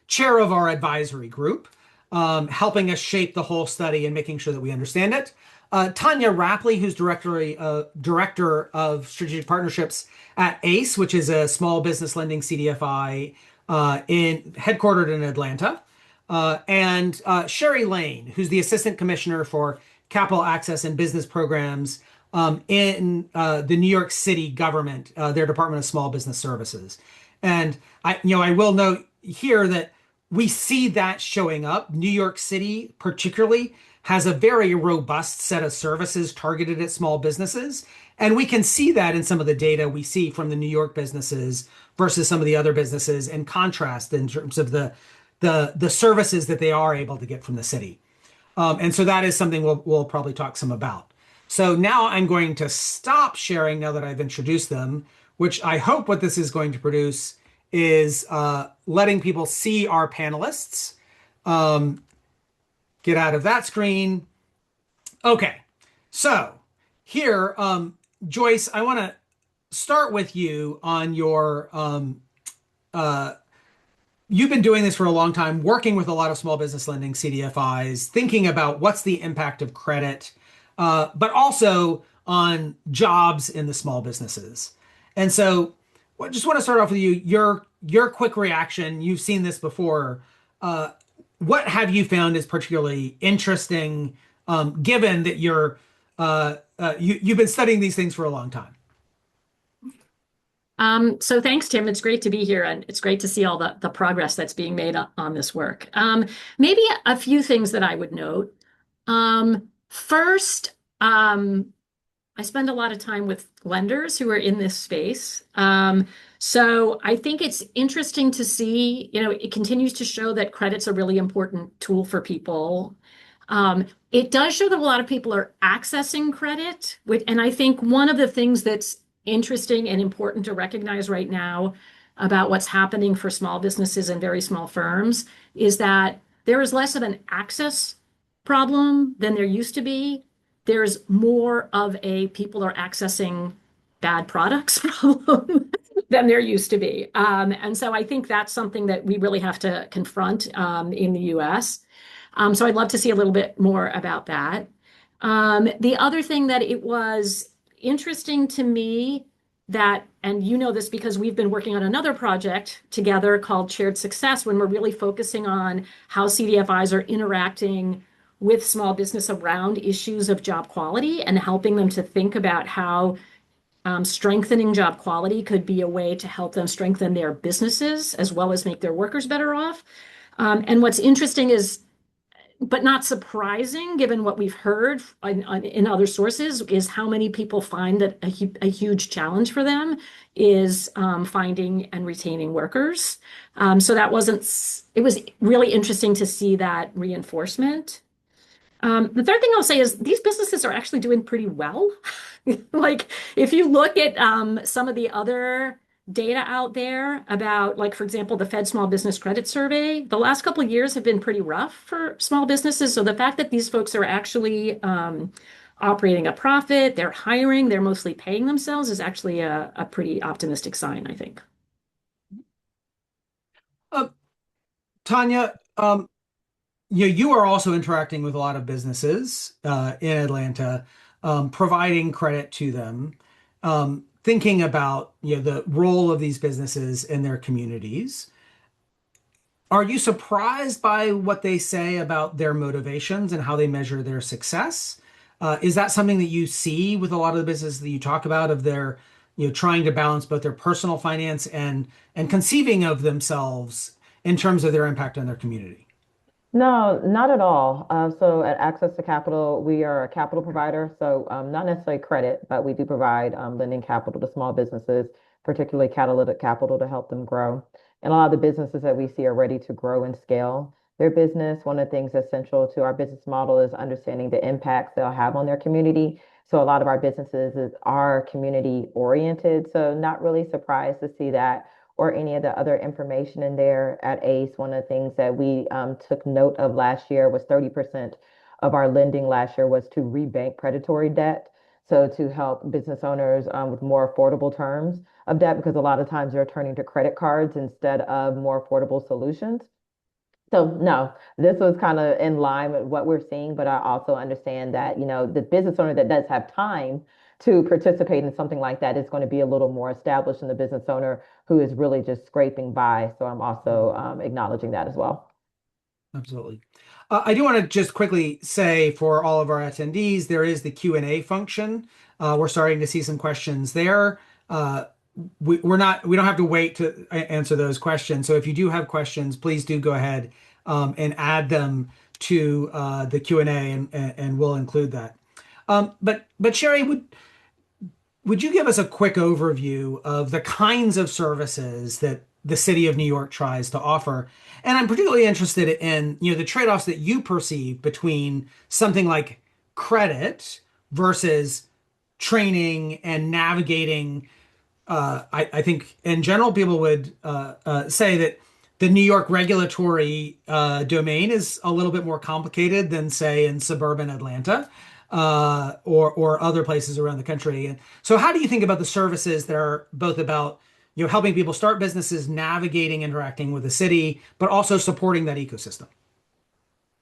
chair of our advisory group, helping us shape the whole study and making sure that we understand it. Tanya Rapley, who's director of strategic partnerships at ACE, which is a small business lending CDFI headquartered in Atlanta. And Sherry Lane, who's the assistant commissioner for capital access and business programs in the New York City government, their Department of Small Business Services. And I will note here that we see that showing up. New York City, particularly, has a very robust set of services targeted at small businesses. And we can see that in some of the data we see from the New York businesses versus some of the other businesses, in contrast in terms of the services that they are able to get from the city. And so that is something we'll probably talk some about. So now I'm going to stop sharing now that I've introduced them, which I hope what this is going to produce is letting people see our panelists. Get out of that screen. Okay, so here, Joyce, I want to start with you on your you've been doing this for a long time, working with a lot of small business lending CDFIs, thinking about what's the impact of credit, but also on jobs in the small businesses. And so, just want to start off with you. Your quick reaction. You've seen this before. What have you found is particularly interesting, given that you've been studying these things for a long time? So thanks, Tim. It's great to be here, and it's great to see all the progress that's being made on this work. Maybe a few things that I would note. First, I spend a lot of time with lenders who are in this space. So I think it's interesting to see, it continues to show that credit's a really important tool for people. It does show that a lot of people are accessing credit, and I think one of the things that's interesting and important to recognize right now about what's happening for small businesses and very small firms is that there is less of an access problem than there used to be. There's more of a people are accessing bad products problem than there used to be. And so I think that's something that we really have to confront in the US. So I'd love to see a little bit more about that. The other thing that it was interesting to me that, and you know this because we've been working on another project together called Shared Success, when we're really focusing on how CDFIs are interacting with small business around issues of job quality and helping them to think about how strengthening job quality could be a way to help them strengthen their businesses as well as make their workers better off. And what's interesting is, but not surprising, given what we've heard in other sources, is how many people find that a huge challenge for them is finding and retaining workers. So it was really interesting to see that reinforcement. The third thing I'll say is these businesses are actually doing pretty well. Like if you look at some of the other data out there about, like, for example, the Fed Small Business Credit Survey, the last couple of years have been pretty rough for small businesses. So the fact that these folks are actually operating a profit, they're hiring, they're mostly paying themselves is actually a pretty optimistic sign, I think. Tanya, you are also interacting with a lot of businesses in Atlanta, providing credit to them, thinking about the role of these businesses in their communities. Are you surprised by what they say about their motivations and how they measure their success? Is that something that you see with a lot of the businesses that you talk about of their, trying to balance both their personal finance and conceiving of themselves in terms of their impact on their community? No, not at all. So at Access to Capital, we are a capital provider. So not necessarily credit, but we do provide lending capital to small businesses, particularly catalytic capital to help them grow. And a lot of the businesses that we see are ready to grow and scale their business. One of the things that's central to our business model is understanding the impacts they'll have on their community. So a lot of our are community oriented. So not really surprised to see that or any of the other information in there at ACE. One of the things that we took note of last year was 30% of our lending last year was to rebank predatory debt. So to help business owners with more affordable terms of debt, because a lot of times they're turning to credit cards instead of more affordable solutions. So no, this was kind of in line with what we're seeing, but I also understand that, the business owner that does have time to participate in something like that is going to be a little more established than the business owner who is really just scraping by. So I'm also acknowledging that as well. Absolutely. I do want to just quickly say for all of our attendees, there is the Q&A function. We're starting to see some questions there. We don't have to wait to answer those questions. So if you do have questions, please do go ahead and add them to the Q&A and we'll include that. But Sherry, would you give us a quick overview of the kinds of services that the city of New York tries to offer? And I'm particularly interested in, the trade-offs that you perceive between something like credit versus training and navigating. I think in general, people would say that the New York regulatory domain is a little bit more complicated than, say, in suburban Atlanta or other places around the country. And so, how do you think about the services that are both about helping people start businesses, navigating, interacting with the city, but also supporting that ecosystem?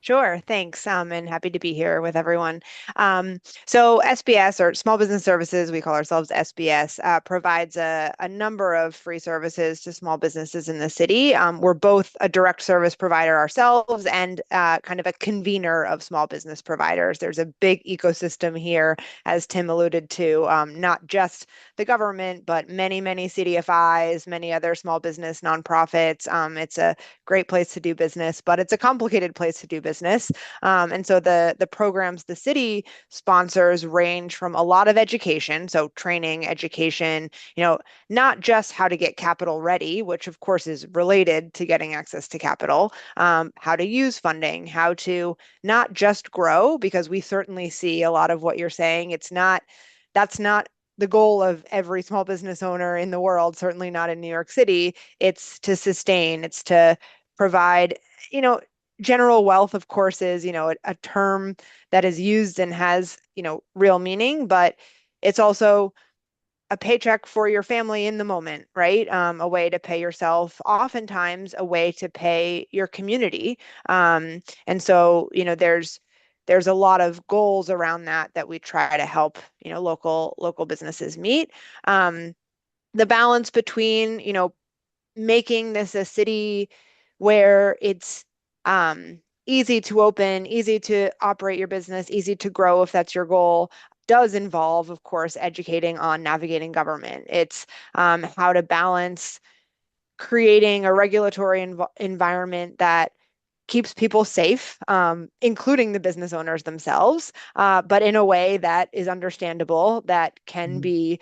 Sure, thanks. And happy to be here with everyone. So SBS or Small Business Services, we call ourselves SBS, provides a number of free services to small businesses in the city. We're both a direct service provider ourselves and kind of a convener of small business providers. There's a big ecosystem here, as Tim alluded to, not just the government, but many CDFIs, many other small business nonprofits. It's a great place to do business, but it's a complicated place to do business. And so the programs the city sponsors range from a lot of education, so training, education, not just how to get capital ready, which of course is related to getting access to capital, how to use funding, how to not just grow, because we certainly see a lot of what you're saying. That's not the goal of every small business owner in the world, certainly not in New York City. It's to sustain, it's to provide, you know, general wealth, of course, is, a term that is used and has, real meaning, but it's also a paycheck for your family in the moment, right? A way to pay yourself, oftentimes a way to pay your community. And so, there's a lot of goals around that we try to help, local businesses meet. The balance between, making this a city where it's easy to open, easy to operate your business, easy to grow if that's your goal, does involve, of course, educating on navigating government. It's how to balance creating a regulatory environment that keeps people safe, including the business owners themselves, but in a way that is understandable, that can be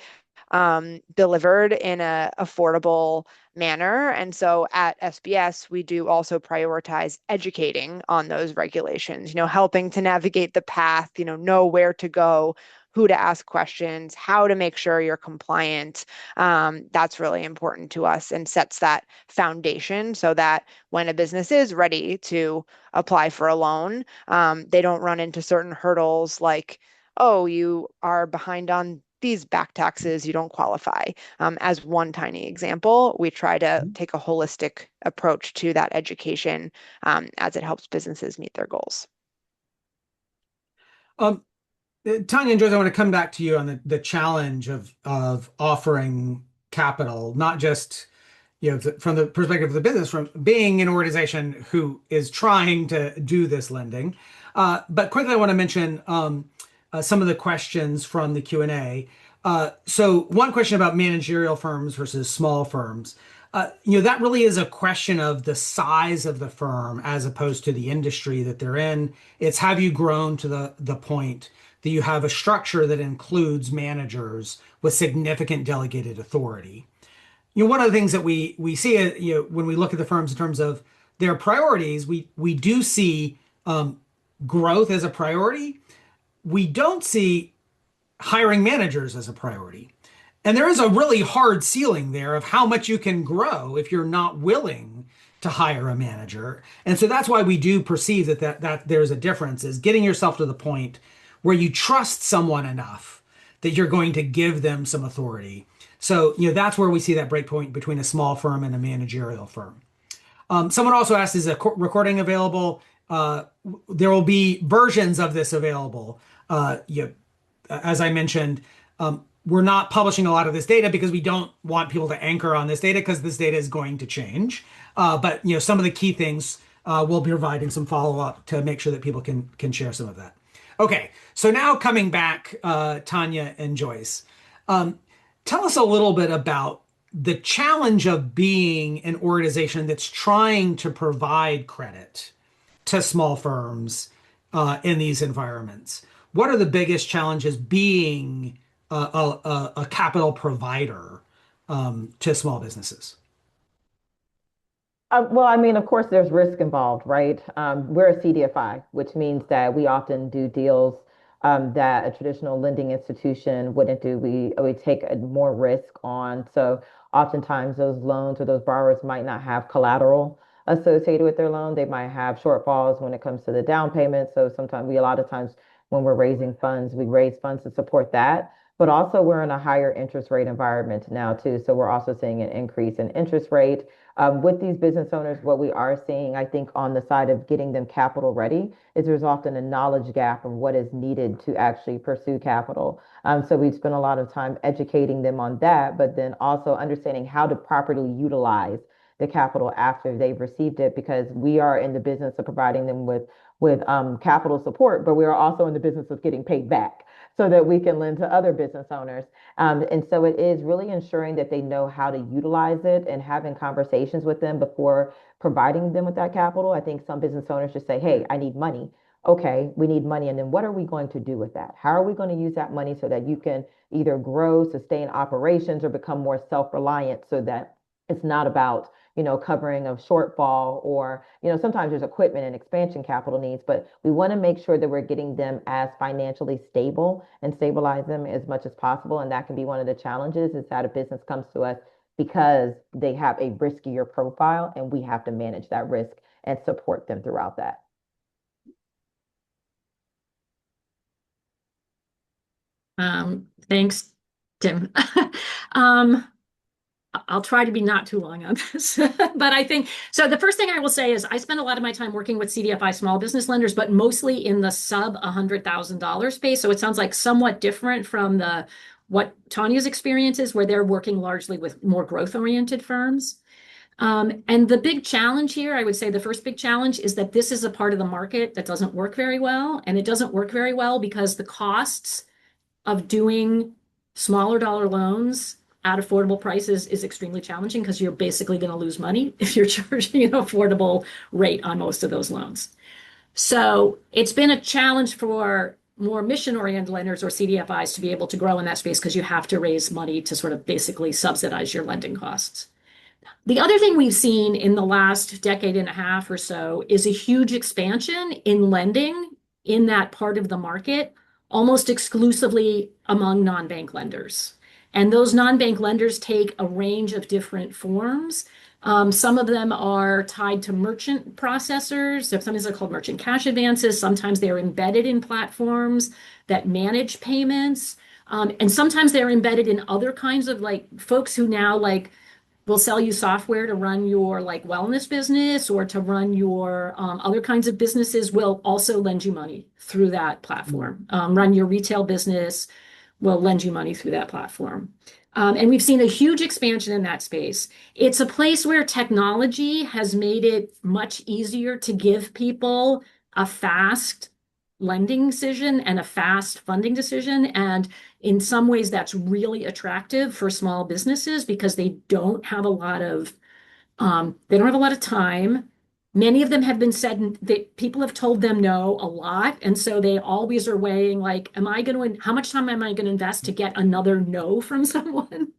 delivered in a affordable manner. And so at SBS, we do also prioritize educating on those regulations, helping to navigate the path, know where to go, who to ask questions, how to make sure you're compliant. That's really important to us and sets that foundation so that when a business is ready to apply for a loan, they don't run into certain hurdles like, oh, you are behind on these back taxes, you don't qualify. As one tiny example, we try to take a holistic approach to that education as it helps businesses meet their goals. Um, Tanya and Joyce, I want to come back to you on the challenge of offering capital, not just from the perspective of the business, from being an organization who is trying to do this lending. But quickly, I want to mention some of the questions from the Q&A. So one question about managerial firms versus small firms. That really is a question of the size of the firm as opposed to the industry that they're in. It's have you grown to the point that you have a structure that includes managers with significant delegated authority. One of the things that we see, when we look at the firms in terms of their priorities, we do see growth as a priority. We don't see hiring managers as a priority. And there is a really hard ceiling there of how much you can grow if you're not willing to hire a manager. And so that's why we do perceive that there's a difference, is getting yourself to the point where you trust someone enough that you're going to give them some authority. So, that's where we see that breakpoint between a small firm and a managerial firm. Someone also asked, is a recording available? There will be versions of this available. As I mentioned, we're not publishing a lot of this data because we don't want people to anchor on this data because this data is going to change. But some of the key things we'll be providing some follow-up to make sure that people can share some of that. Okay, so now coming back, Tanya and Joyce, tell us a little bit about the challenge of being an organization that's trying to provide credit to small firms in these environments. What are the biggest challenges being a capital provider to small businesses? Well, I mean, of course, there's risk involved, right? We're a CDFI, which means that we often do deals that a traditional lending institution wouldn't do. We take more risk on. So oftentimes those loans or those borrowers might not have collateral associated with their loan. They might have shortfalls when it comes to the down payment. So sometimes a lot of times when we're raising funds, we raise funds to support that. But also we're in a higher interest rate environment now too. So we're also seeing an increase in interest rate. With these business owners, what we are seeing, I think, on the side of getting them capital ready is there's often a knowledge gap of what is needed to actually pursue capital. So we spend a lot of time educating them on that, but then also understanding how to properly utilize the capital after they've received it, because we are in the business of providing them with capital support, but we are also in the business of getting paid back so that we can lend to other business owners. And so it is really ensuring that they know how to utilize it and having conversations with them before providing them with that capital. I think some business owners just say, hey, I need money. Okay, we need money. And then what are we going to do with that? How are we going to use that money so that you can either grow, sustain operations, or become more self-reliant so that it's not about covering of shortfall or, sometimes there's equipment and expansion capital needs, but we want to make sure that we're getting them as financially stable and stabilize them as much as possible. And that can be one of the challenges, is that a business comes to us because they have a riskier profile and we have to manage that risk and support them throughout that. Thanks, Tim. I'll try to be not too long on this, but I think so. The first thing I will say is I spend a lot of my time working with CDFI small business lenders, but mostly in the sub $100,000 space. So it sounds like somewhat different from what Tanya's experience is, where they're working largely with more growth-oriented firms. And the big challenge here, I would say the first big challenge is that this is a part of the market that doesn't work very well. And it doesn't work very well because the costs of doing smaller dollar loans at affordable prices is extremely challenging, because you're basically going to lose money if you're charging an affordable rate on most of those loans. So it's been a challenge for more mission-oriented lenders or CDFIs to be able to grow in that space, because you have to raise money to sort of basically subsidize your lending costs. The other thing we've seen in the last decade and a half or so is a huge expansion in lending in that part of the market, almost exclusively among non-bank lenders. And those non-bank lenders take a range of different forms. Some of them are tied to merchant processors. So sometimes they're called merchant cash advances. Sometimes they're embedded in platforms that manage payments. And sometimes they're embedded in other kinds of like folks who now like will sell you software to run your like wellness business or to run your other kinds of businesses will also lend you money through that platform. Run your retail business will lend you money through that platform. And we've seen a huge expansion in that space. It's a place where technology has made it much easier to give people a fast lending decision and a fast funding decision. And in some ways, that's really attractive for small businesses because they don't have a lot of time. Many of them have been said that people have told them no a lot. And so they always are weighing like, how much time am I going to invest to get another no from someone?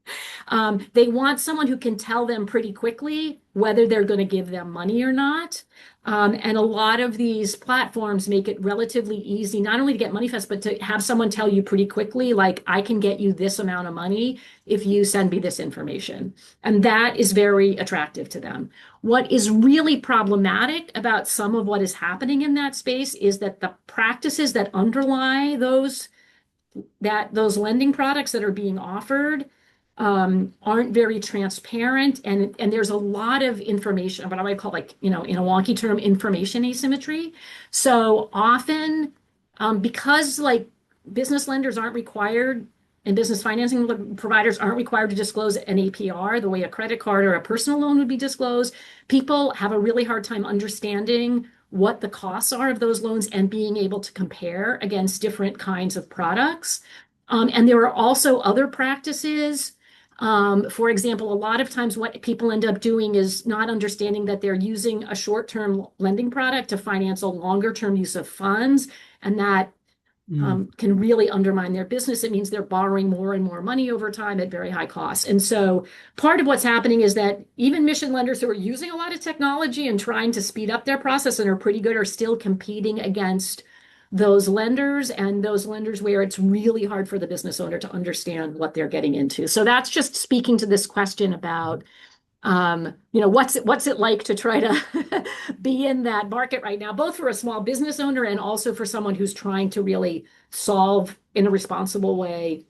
They want someone who can tell them pretty quickly whether they're going to give them money or not. And a lot of these platforms make it relatively easy, not only to get money fast, but to have someone tell you pretty quickly, like, I can get you this amount of money if you send me this information. And that is very attractive to them. What is really problematic about some of what is happening in that space is that the practices that underlie those lending products that are being offered aren't very transparent, and there's a lot of information, what I might call like, in a wonky term, information asymmetry. So often, because like business lenders aren't required and business financing providers aren't required to disclose an APR the way a credit card or a personal loan would be disclosed, people have a really hard time understanding what the costs are of those loans and being able to compare against different kinds of products. And there are also other practices. For example, a lot of times what people end up doing is not understanding that they're using a short-term lending product to finance a longer-term use of funds, and that can really undermine their business. It means they're borrowing more and more money over time at very high costs. And so part of what's happening is that even mission lenders who are using a lot of technology and trying to speed up their process and are pretty good are still competing against those lenders, and those lenders where it's really hard for the business owner to understand what they're getting into. So that's just speaking to this question about what's it like to try to be in that market right now, both for a small business owner and also for someone who's trying to really solve in a responsible way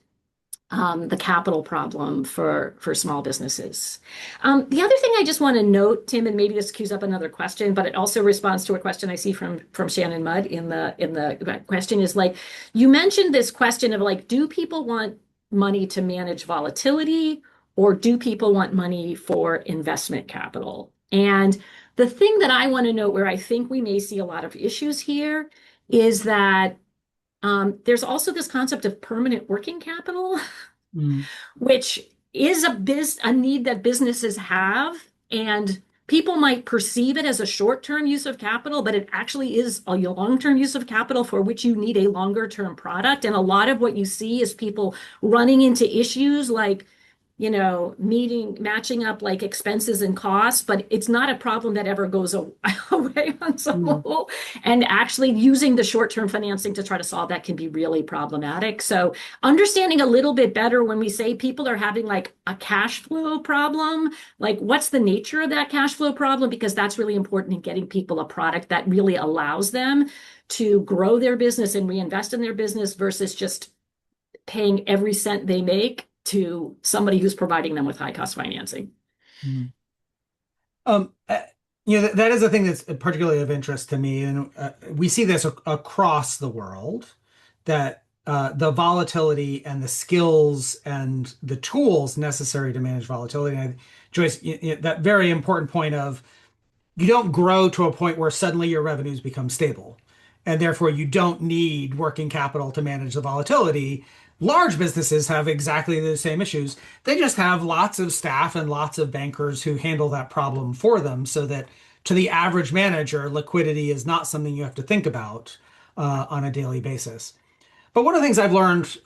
the capital problem for small businesses. The other thing I just want to note, Tim, and maybe this cues up another question, but it also responds to a question I see from Shannon Mudd in the question is like, you mentioned this question of like, do people want money to manage volatility, or do people want money for investment capital? And the thing that I want to note where I think we may see a lot of issues here is that there's also this concept of permanent working capital, which is a need that businesses have. And people might perceive it as a short-term use of capital, but it actually is a long-term use of capital for which you need a longer-term product. And a lot of what you see is people running into issues like, matching up like expenses and costs, but it's not a problem that ever goes away on some level. And actually using the short-term financing to try to solve that can be really problematic. So understanding a little bit better when we say people are having like a cash flow problem, like what's the nature of that cash flow problem? Because that's really important in getting people a product that really allows them to grow their business and reinvest in their business versus just paying every cent they make to somebody who's providing them with high cost financing. Mm. That is a thing that's particularly of interest to me, and we see this across the world, that the volatility and the skills and the tools necessary to manage volatility. And Joyce, that very important point of you don't grow to a point where suddenly your revenues become stable, and therefore you don't need working capital to manage the volatility. Large businesses have exactly the same issues. They just have lots of staff and lots of bankers who handle that problem for them, so that to the average manager, liquidity is not something you have to think about on a daily basis. But one of the things I've learned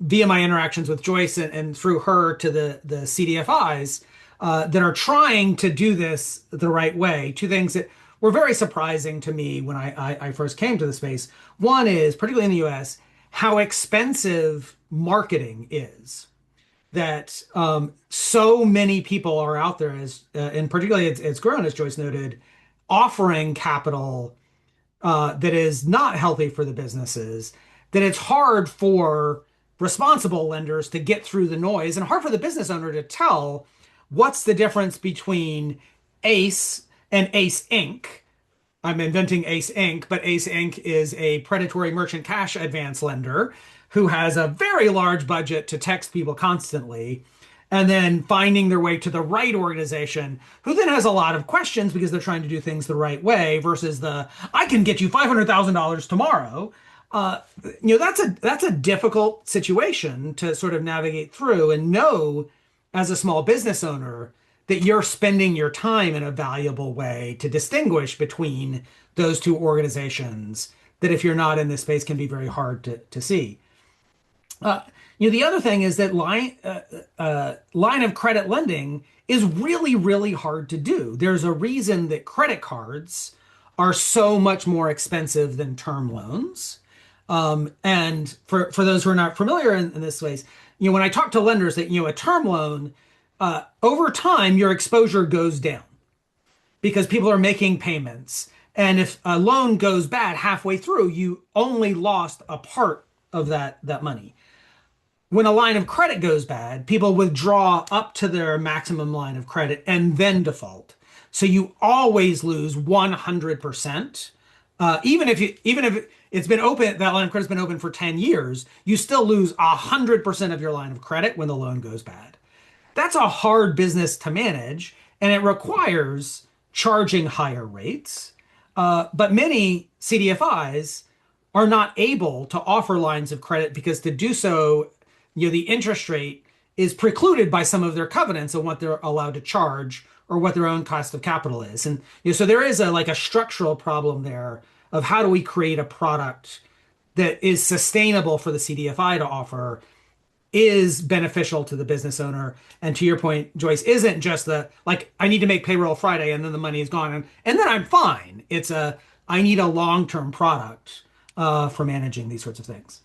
via my interactions with Joyce and through her to the CDFIs that are trying to do this the right way, two things that were very surprising to me when I first came to the space. One is, particularly in the US, how expensive marketing is. That so many people are out there, and particularly it's grown, as Joyce noted, offering capital that is not healthy for the businesses, that it's hard for responsible lenders to get through the noise and hard for the business owner to tell what's the difference between ACE and ACE Inc. I'm inventing ACE Inc., but ACE Inc. is a predatory merchant cash advance lender who has a very large budget to text people constantly, and then finding their way to the right organization who then has a lot of questions because they're trying to do things the right way versus the I can get you $500,000 tomorrow. That's a difficult situation to sort of navigate through and know as a small business owner that you're spending your time in a valuable way to distinguish between those two organizations that if you're not in this space can be very hard to see. Uh, the other thing is that line of credit lending is really, really hard to do. There's a reason that credit cards are so much more expensive than term loans. And for those who are not familiar in this space, when I talk to lenders that, a term loan, over time, your exposure goes down because people are making payments. And if a loan goes bad halfway through, you only lost a part of that money. When a line of credit goes bad, people withdraw up to their maximum line of credit and then default. So you always lose 100%. Even if it's been open, that line of credit's been open for 10 years, you still lose 100% of your line of credit when the loan goes bad. That's a hard business to manage, and it requires charging higher rates. But many CDFIs are not able to offer lines of credit because to do so, the interest rate is precluded by some of their covenants on what they're allowed to charge or what their own cost of capital is. And so there is a structural problem there of how do we create a product that is sustainable for the CDFI to offer, is beneficial to the business owner. And to your point, Joyce, isn't just I need to make payroll Friday and then the money is gone and then I'm fine. I need a long-term product for managing these sorts of things.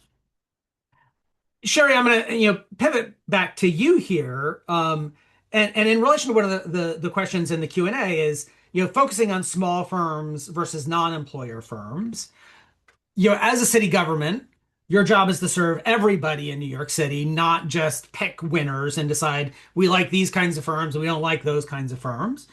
Sherry, I'm going to pivot back to you here, and in relation to one of the questions in the Q&A is focusing on small firms versus non-employer firms. As a city government, your job is to serve everybody in New York City, not just pick winners and decide we like these kinds of firms and we don't like those kinds of firms.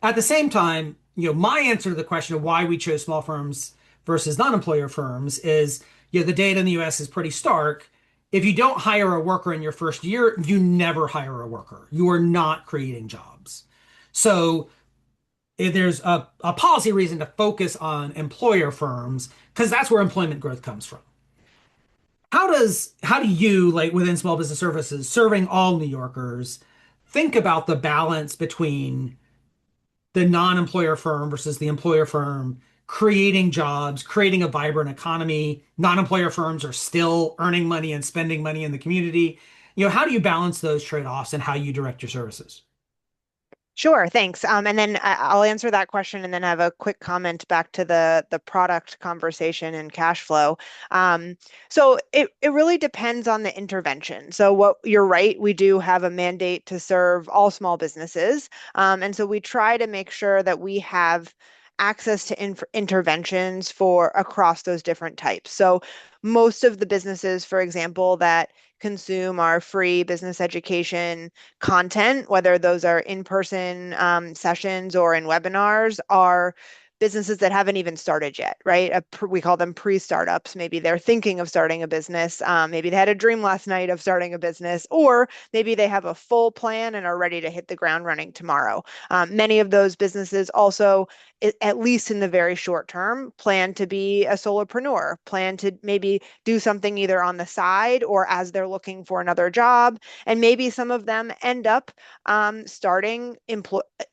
At the same time, my answer to the question of why we chose small firms versus non-employer firms is, the data in the US is pretty stark. If you don't hire a worker in your first year, you never hire a worker. You are not creating jobs. So if there's a policy reason to focus on employer firms because that's where employment growth comes from. How do you, like within small business services, serving all New Yorkers, think about the balance between the non-employer firm versus the employer firm, creating jobs, creating a vibrant economy? Non-employer firms are still earning money and spending money in the community. How do you balance those trade-offs and how you direct your services? Sure, thanks. And then I'll answer that question and then have a quick comment back to the product conversation and cash flow. So it really depends on the intervention. So what you're right, we do have a mandate to serve all small businesses. And so we try to make sure that we have access to interventions for across those different types. So most of the businesses, for example, that consume our free business education content, whether those are in-person sessions or in webinars, are businesses that haven't even started yet, right? We call them pre-startups. Maybe they're thinking of starting a business. Maybe they had a dream last night of starting a business, or maybe they have a full plan and are ready to hit the ground running tomorrow. Many of those businesses also, at least in the very short term, plan to be a solopreneur, plan to maybe do something either on the side or as they're looking for another job. And maybe some of them end up starting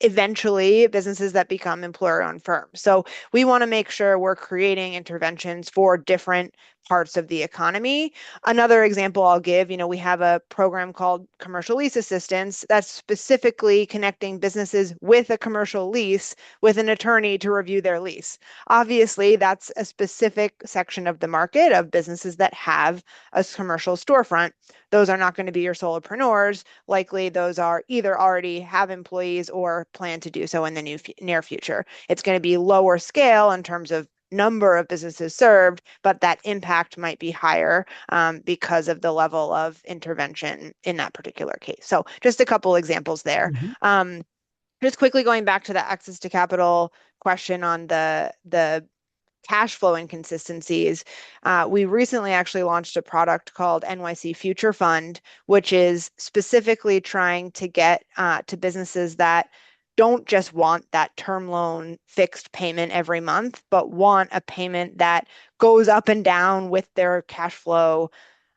eventually businesses that become employer-owned firms. So we want to make sure we're creating interventions for different parts of the economy. Another example I'll give, we have a program called Commercial Lease Assistance that's specifically connecting businesses with a commercial lease with an attorney to review their lease. Obviously, that's a specific section of the market of businesses that have a commercial storefront. Those are not going to be your solopreneurs. Likely, those are either already have employees or plan to do so in the near future. It's going to be lower scale in terms of number of businesses served, but that impact might be higher because of the level of intervention in that particular case. So just a couple examples there. Just quickly going back to the access to capital question on the cash flow inconsistencies, we recently actually launched a product called NYC Future Fund, which is specifically trying to get to businesses that don't just want that term loan fixed payment every month, but want a payment that goes up and down with their cash flow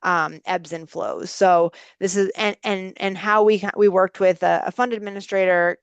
ebbs and flows. So this is and how we worked with a fund administrator,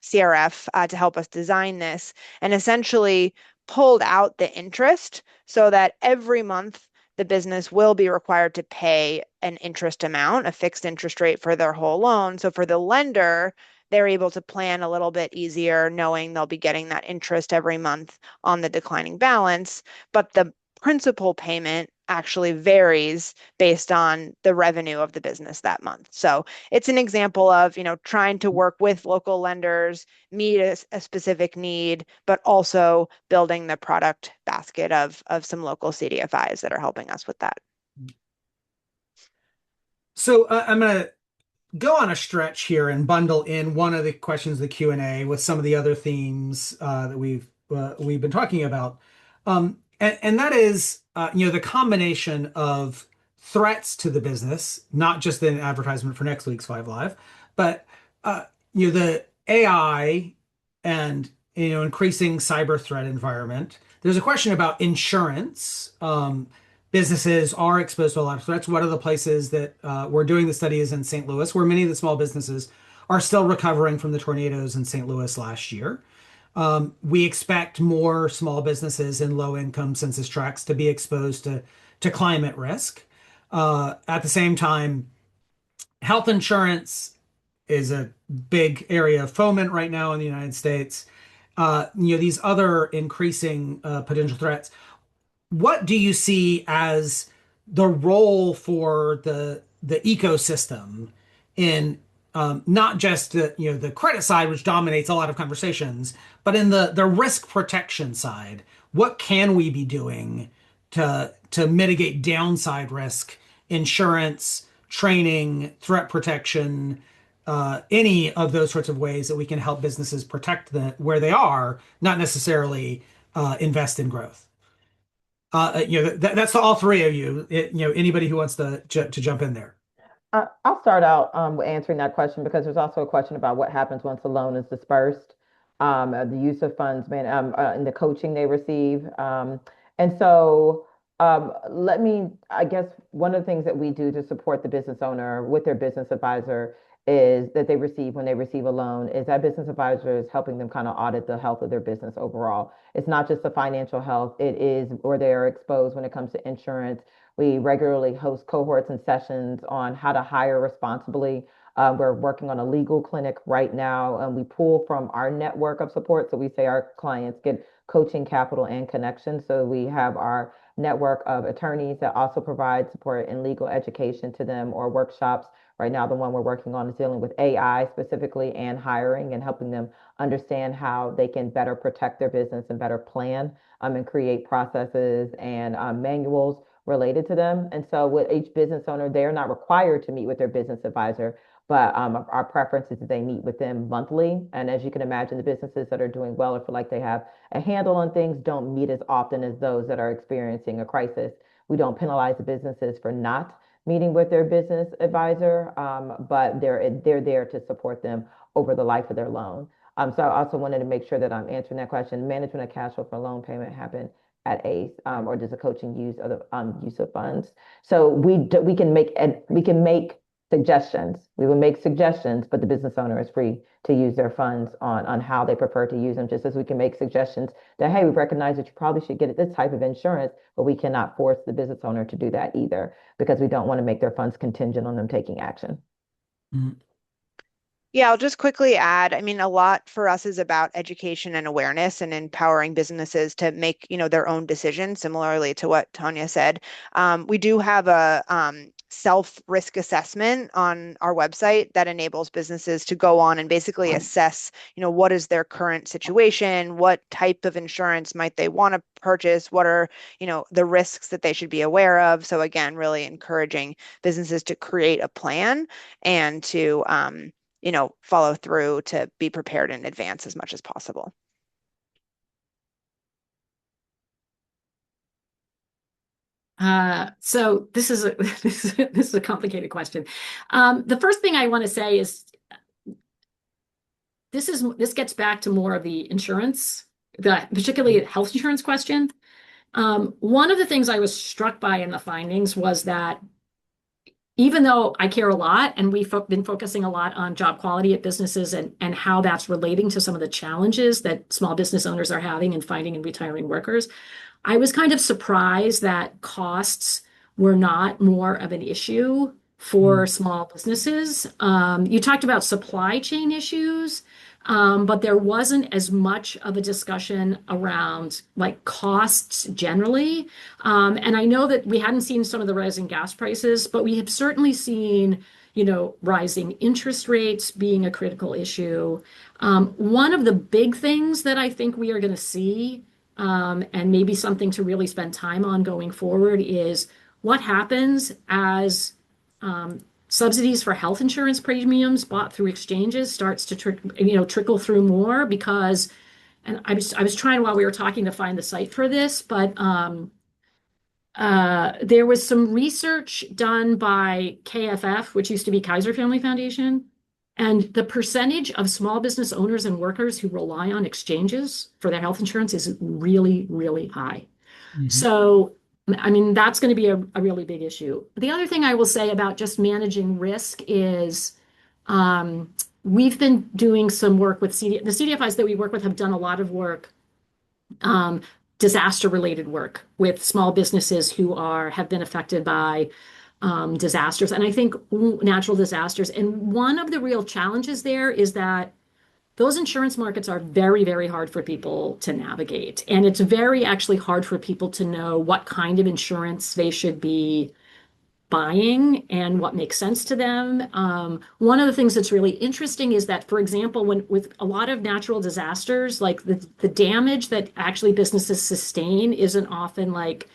CRF, to help us design this, and essentially pulled out the interest so that every month the business will be required to pay an interest amount, a fixed interest rate for their whole loan. So for the lender, they're able to plan a little bit easier, knowing they'll be getting that interest every month on the declining balance. But the principal payment actually varies based on the revenue of the business that month. So it's an example of, trying to work with local lenders, meet a specific need, but also building the product basket of some local CDFIs that are helping us with that. So I'm going to go on a stretch here and bundle in one of the questions, the Q&A, with some of the other themes that we've been talking about, and that is the combination of threats to the business, not just an advertisement for next week's Five Live, but the AI and increasing cyber threat environment. There's a question about insurance. Businesses are exposed to a lot of threats. One of the places that we're doing the study is in St. Louis, where many of the small businesses are still recovering from the tornadoes in St. Louis last year. We expect more small businesses in low-income census tracts to be exposed to climate risk. At the same time, health insurance is a big area of foment right now in the United States. These other increasing potential threats. What do you see as the role for the ecosystem in not just the credit side, which dominates a lot of conversations, but in the risk protection side? What can we be doing to mitigate downside risk, insurance, training, threat protection, any of those sorts of ways that we can help businesses protect where they are, not necessarily invest in growth? That's to all three of you. Anybody who wants to jump in there. I'll start out with answering that question because there's also a question about what happens once the loan is dispersed, the use of funds, and the coaching they receive. And so I guess one of the things that we do to support the business owner with their business advisor is that when they receive a loan, is that business advisor is helping them kind of audit the health of their business overall. It's not just the financial health, it is where they are exposed when it comes to insurance. We regularly host cohorts and sessions on how to hire responsibly. We're working on a legal clinic right now, and we pull from our network of support. So we say our clients get coaching, capital, and connections. So we have our network of attorneys that also provide support and legal education to them, or workshops. Right now, the one we're working on is dealing with AI specifically and hiring and helping them understand how they can better protect their business and better plan and create processes and manuals related to them. And so with each business owner, they're not required to meet with their business advisor, but our preference is that they meet with them monthly. And as you can imagine, the businesses that are doing well or feel like they have a handle on things don't meet as often as those that are experiencing a crisis. We don't penalize the businesses for not meeting with their business advisor, but they're there to support them over the life of their loan. So I also wanted to make sure that I'm answering that question. Management of cash flow for loan payment happen at ACE, or does the coaching use of the use of funds? So we can make suggestions. We will make suggestions, but the business owner is free to use their funds on how they prefer to use them. Just as we can make suggestions that, hey, we recognize that you probably should get this type of insurance, but we cannot force the business owner to do that either, because we don't want to make their funds contingent on them taking action. Mhm. Yeah, I'll just quickly add, I mean, a lot for us is about education and awareness and empowering businesses to make, their own decisions, similarly to what Tanya said. We do have a self-risk assessment on our website that enables businesses to go on and basically assess, what is their current situation, what type of insurance might they want to purchase, what are, the risks that they should be aware of. So again, really encouraging businesses to create a plan and to, follow through to be prepared in advance as much as possible. So this is a this is a complicated question. The first thing I want to say is this gets back to more of the insurance, particularly health insurance question. One of the things I was struck by in the findings was that even though I care a lot, and we've been focusing a lot on job quality at businesses and how that's relating to some of the challenges that small business owners are having in finding and retiring workers, I was kind of surprised that costs were not more of an issue for small businesses. You talked about supply chain issues, but there wasn't as much of a discussion around like costs generally. And I know that we hadn't seen some of the rising gas prices, but we have certainly seen, rising interest rates being a critical issue. One of the big things that I think we are going to see, and maybe something to really spend time on going forward, is what happens as subsidies for health insurance premiums bought through exchanges starts to trickle through more because, and I was trying while we were talking to find the site for this, but there was some research done by KFF, which used to be Kaiser Family Foundation, and the percentage of small business owners and workers who rely on exchanges for their health insurance is really, really high. So, I mean, that's going to be a really big issue. The other thing I will say about just managing risk is we've been doing some work with the CDFIs that we work with have done a lot of work, disaster related work with small businesses who have been affected by disasters. And I think natural disasters. And one of the real challenges there is that those insurance markets are very, very hard for people to navigate. And it's very actually hard for people to know what kind of insurance they should be buying and what makes sense to them. One of the things that's really interesting is that, for example, with a lot of natural disasters, like the damage that actually businesses sustain isn't often like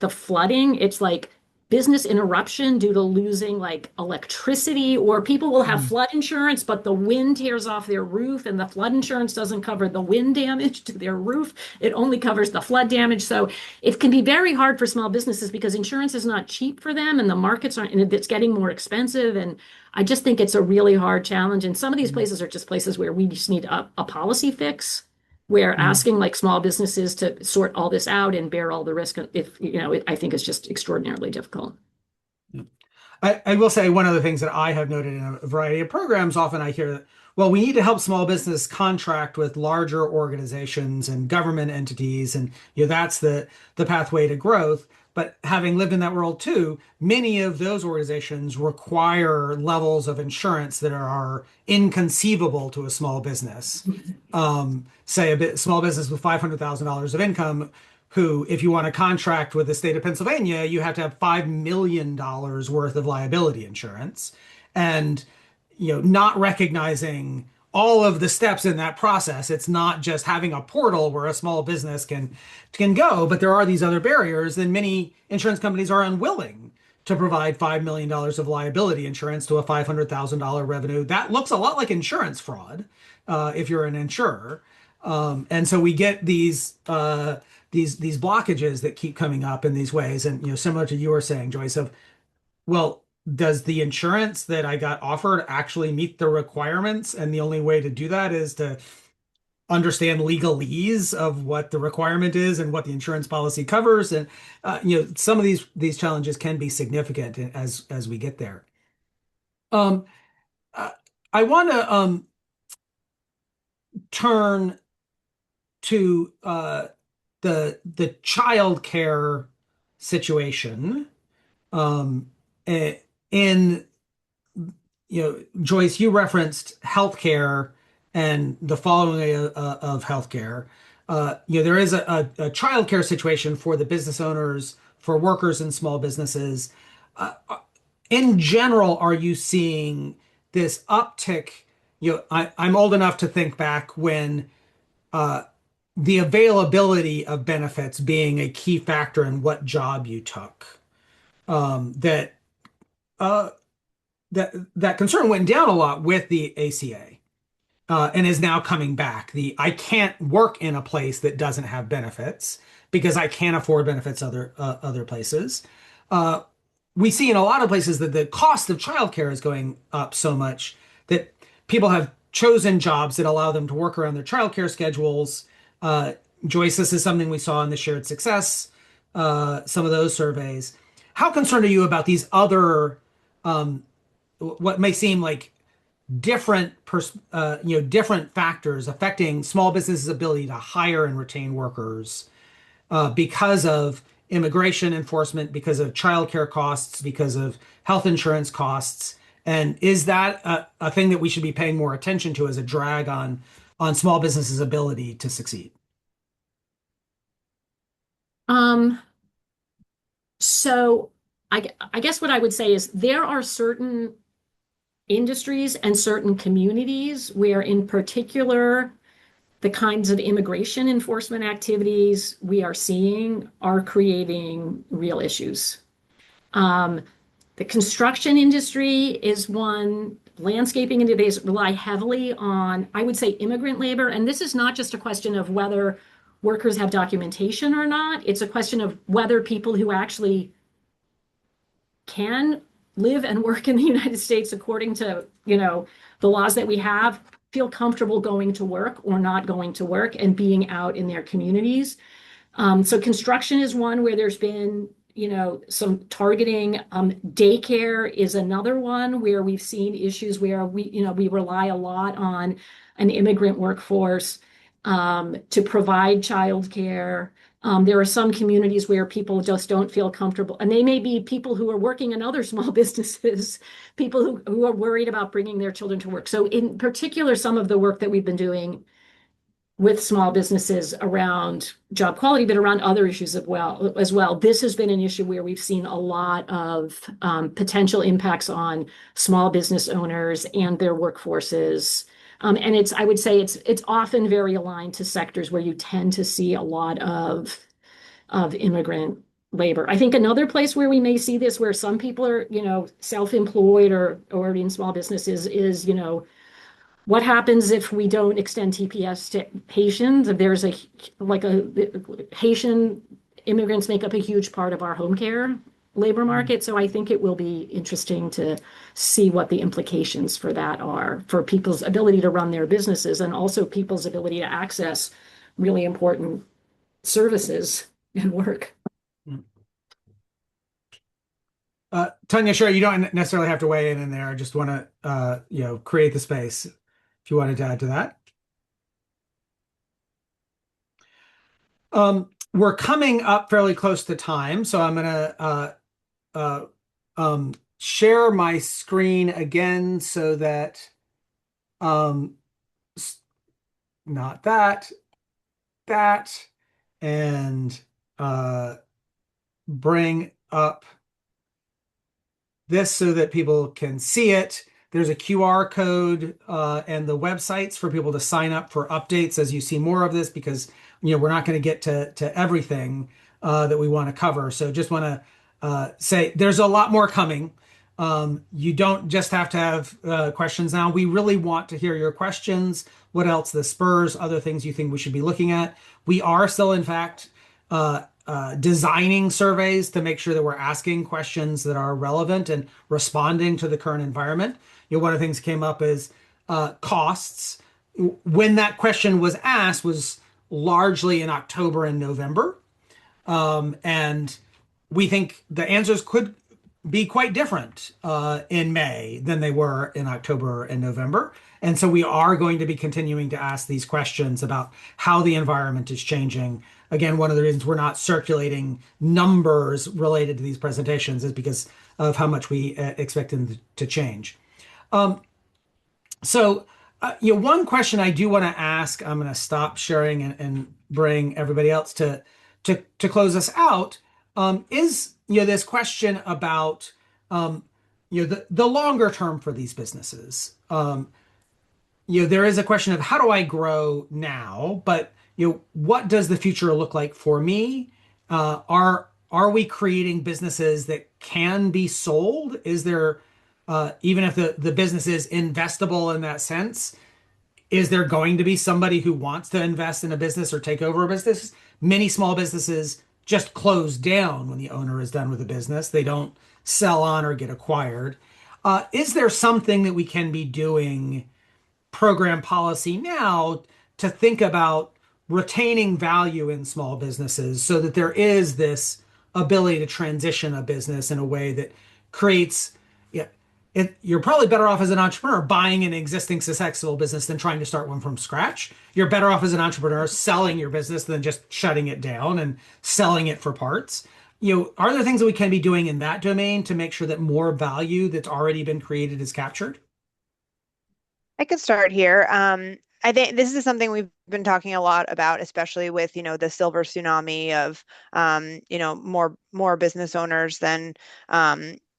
the flooding. It's like business interruption due to losing like electricity, or people will have flood insurance, but the wind tears off their roof and the flood insurance doesn't cover the wind damage to their roof. It only covers the flood damage. So it can be very hard for small businesses because insurance is not cheap for them and the markets aren't, and it's getting more expensive. And I just think it's a really hard challenge. And some of these places are just places where we just need a policy fix, where asking like small businesses to sort all this out and bear all the risk, if I think is just extraordinarily difficult. I will say one of the things that I have noted in a variety of programs, often I hear that, well, we need to help small business contract with larger organizations and government entities, and that's the pathway to growth. But having lived in that world too, many of those organizations require levels of insurance that are inconceivable to a small business. Say small business with $500,000 of income, who, if you want to contract with the state of Pennsylvania, you have to have $5 million worth of liability insurance. And, not recognizing all of the steps in that process. It's not just having a portal where a small business can go, but there are these other barriers, and many insurance companies are unwilling to provide $5 million of liability insurance to a $500,000 revenue. That looks a lot like insurance fraud, if you're an insurer. And so we get these blockages that keep coming up in these ways. And, similar to you were saying, Joyce, of, well, does the insurance that I got offered actually meet the requirements? And the only way to do that is to understand legalese of what the requirement is and what the insurance policy covers. And, some of these challenges can be significant as we get there. I want to turn to the child care situation. In Joyce, you referenced healthcare and the following of healthcare. There is a child care situation for the business owners, for workers in small businesses. in general, are you seeing this uptick? I'm old enough to think back when the availability of benefits being a key factor in what job you took. That uh, that concern went down a lot with the ACA, and is now coming back. The I can't work in a place that doesn't have benefits because I can't afford benefits other places. Uh, we see in a lot of places that the cost of childcare is going up so much that people have chosen jobs that allow them to work around their childcare schedules. Uh, Joyce, this is something we saw in the shared success, some of those surveys. How concerned are you about these other, what may seem like different factors affecting small businesses' ability to hire and retain workers because of immigration enforcement, because of childcare costs, because of health insurance costs? And is that a thing that we should be paying more attention to as a drag on small businesses' ability to succeed? Um, so I guess what I would say is there are certain industries and certain communities where, in particular, the kinds of immigration enforcement activities we are seeing are creating real issues. Um, the construction industry is one. Landscaping industries rely heavily on, I would say, immigrant labor. And this is not just a question of whether workers have documentation or not. It's a question of whether people who actually can live and work in the United States according to, the laws that we have, feel comfortable going to work or not going to work and being out in their communities. So construction is one where there's been, some targeting. Daycare is another one where we've seen issues where we rely a lot on an immigrant workforce to provide childcare. There are some communities where people just don't feel comfortable, and they may be people who are working in other small businesses, people who are worried about bringing their children to work. So in particular, some of the work that we've been doing with small businesses around job quality, but around other issues as well. This has been an issue where we've seen a lot of potential impacts on small business owners and their workforces. And I would say it's often very aligned to sectors where you tend to see a lot of immigrant labor. I think another place where we may see this, where some people are, self-employed or in small businesses, is, what happens if we don't extend TPS to Haitians? If there's a Haitian immigrants make up a huge part of our home care labor market. So I think it will be interesting to see what the implications for that are for people's ability to run their businesses and also people's ability to access really important services and work. Tanya, sure, you don't necessarily have to weigh in there. I just want to, create the space if you wanted to add to that. We're coming up fairly close to time, so I'm going to share my screen again so that, not that, and bring up this so that people can see it. There's a QR code and the websites for people to sign up for updates as you see more of this, because we're not going to get to everything that we want to cover. So just want to say there's a lot more coming. You don't just have to have questions now. We really want to hear your questions. What else this spurs, other things you think we should be looking at. We are still, in fact, designing surveys to make sure that we're asking questions that are relevant and responding to the current environment. One of the things that came up is costs. When that question was asked was largely in October and November. And we think the answers could be quite different in May than they were in October and November. And so we are going to be continuing to ask these questions about how the environment is changing. Again, one of the reasons we're not circulating numbers related to these presentations is because of how much we expect them to change. One question I do want to ask, I'm going to stop sharing and bring everybody else to close us out, is this question about um, the longer term for these businesses. There is a question of how do I grow now, but what does the future look like for me? Are we creating businesses that can be sold? Is there even if the business is investable in that sense, is there going to be somebody who wants to invest in a business or take over a business? Many small businesses just close down when the owner is done with the business. They don't sell on or get acquired. Is there something that we can be doing program policy now to think about retaining value in small businesses so that there is this ability to transition a business in a way that creates yeah, you're probably better off as an entrepreneur buying an existing successful business than trying to start one from scratch. You're better off as an entrepreneur selling your business than just shutting it down and selling it for parts. Are there things that we can be doing in that domain to make sure that more value that's already been created is captured? I could start here. I think this is something we've been talking a lot about, especially with, the silver tsunami of, more business owners than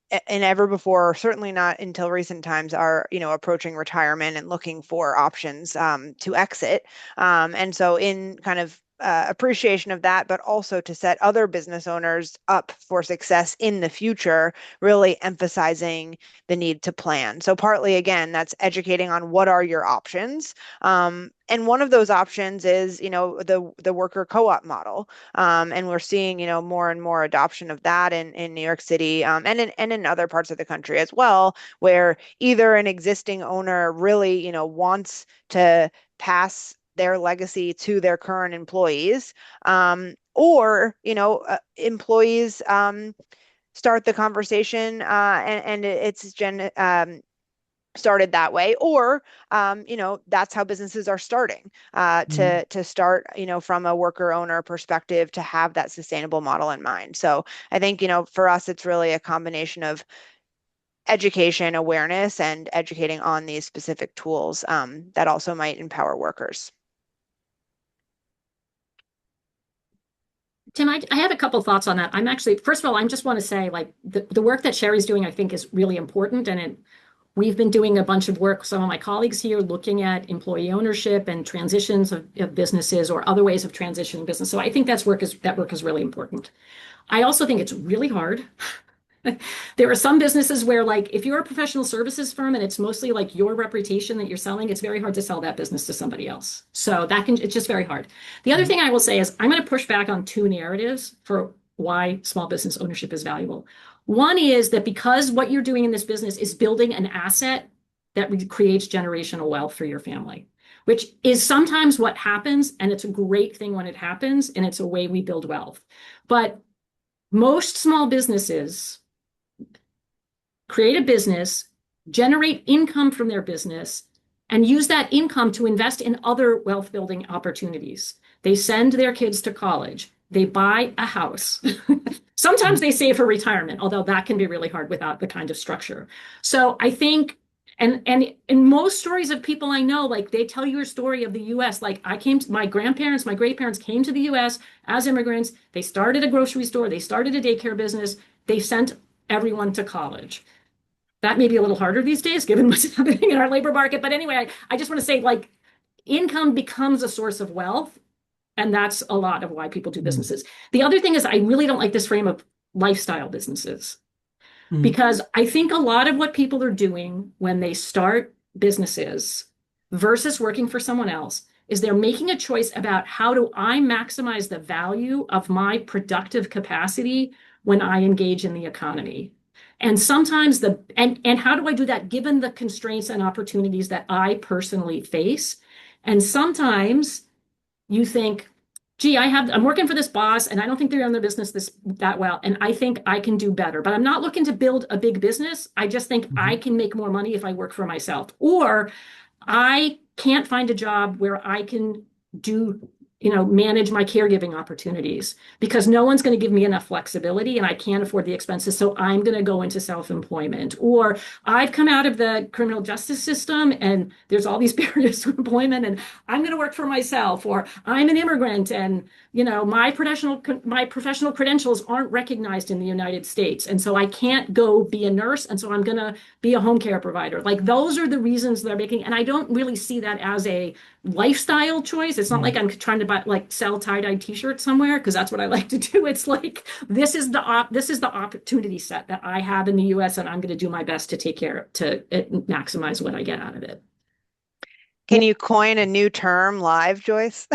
and ever before, certainly not until recent times, are, approaching retirement and looking for options to exit. And so in kind of appreciation of that, but also to set other business owners up for success in the future, really emphasizing the need to plan. So partly, again, that's educating on what are your options. And one of those options is, the worker co-op model. And we're seeing, more and more adoption of that in New York City, and in other parts of the country as well, where either an existing owner really, wants to pass their legacy to their current employees, or, employees start the conversation, and it's started that way, or that's how businesses are starting, Mhm. to start, from a worker owner perspective, to have that sustainable model in mind. So I think, for us, it's really a combination of education, awareness, and educating on these specific tools, that also might empower workers. Tim, I have a couple thoughts on that. I'm actually, first of all, I just want to say, like, the work that Sherry's doing, I think, is really important. We've been doing a bunch of work, some of my colleagues here, looking at employee ownership and transitions of businesses or other ways of transitioning business. So I think that work is really important. I also think it's really hard. There are some businesses where, like, if you're a professional services firm and it's mostly like your reputation that you're selling, it's very hard to sell that business to somebody else. So it's just very hard. The other thing I will say is I'm going to push back on two narratives for why small business ownership is valuable. One is that because what you're doing in this business is building an asset that creates generational wealth for your family, which is sometimes what happens. And it's a great thing when it happens. And it's a way we build wealth. But most small businesses create a business, generate income from their business, and use that income to invest in other wealth building opportunities. They send their kids to college. They buy a house. Sometimes they save for retirement, although that can be really hard without the kind of structure. So I think, and in most stories of people I know, like, they tell you a story of the US. Like, my grandparents, my great parents came to the US as immigrants. They started a grocery store. They started a daycare business. They sent everyone to college. That may be a little harder these days, given what's happening in our labor market. But anyway, I just want to say, like, income becomes a source of wealth. And that's a lot of why people do Mhm. businesses. The other thing is, I really don't like this frame of lifestyle businesses, Mhm. because I think a lot of what people are doing when they start businesses versus working for someone else is they're making a choice about how do I maximize the value of my productive capacity when I engage in the economy. And sometimes and how do I do that given the constraints and opportunities that I personally face? And sometimes you think, gee, I'm working for this boss and I don't think they're in their business that well. And I think I can do better, but I'm not looking to build a big business. I just think I Mhm. can make more money if I work for myself. Or I can't find a job where I can do manage my caregiving opportunities because no one's going to give me enough flexibility and I can't afford the expenses. So I'm going to go into self-employment. Or I've come out of the criminal justice system and there's all these barriers to employment and I'm going to work for myself. Or I'm an immigrant and my professional credentials aren't recognized in the United States. And so I can't go be a nurse. And so I'm going to be a home care provider. Like those are the reasons they're making. And I don't really see that as a lifestyle choice. It's not like I'm trying to buy like sell tie-dye t-shirts somewhere because that's what I like to do. It's like this is the opportunity set that I have in the US and I'm going to do my best to take care to maximize what I get out of it. Can you coin a new term live, Joyce?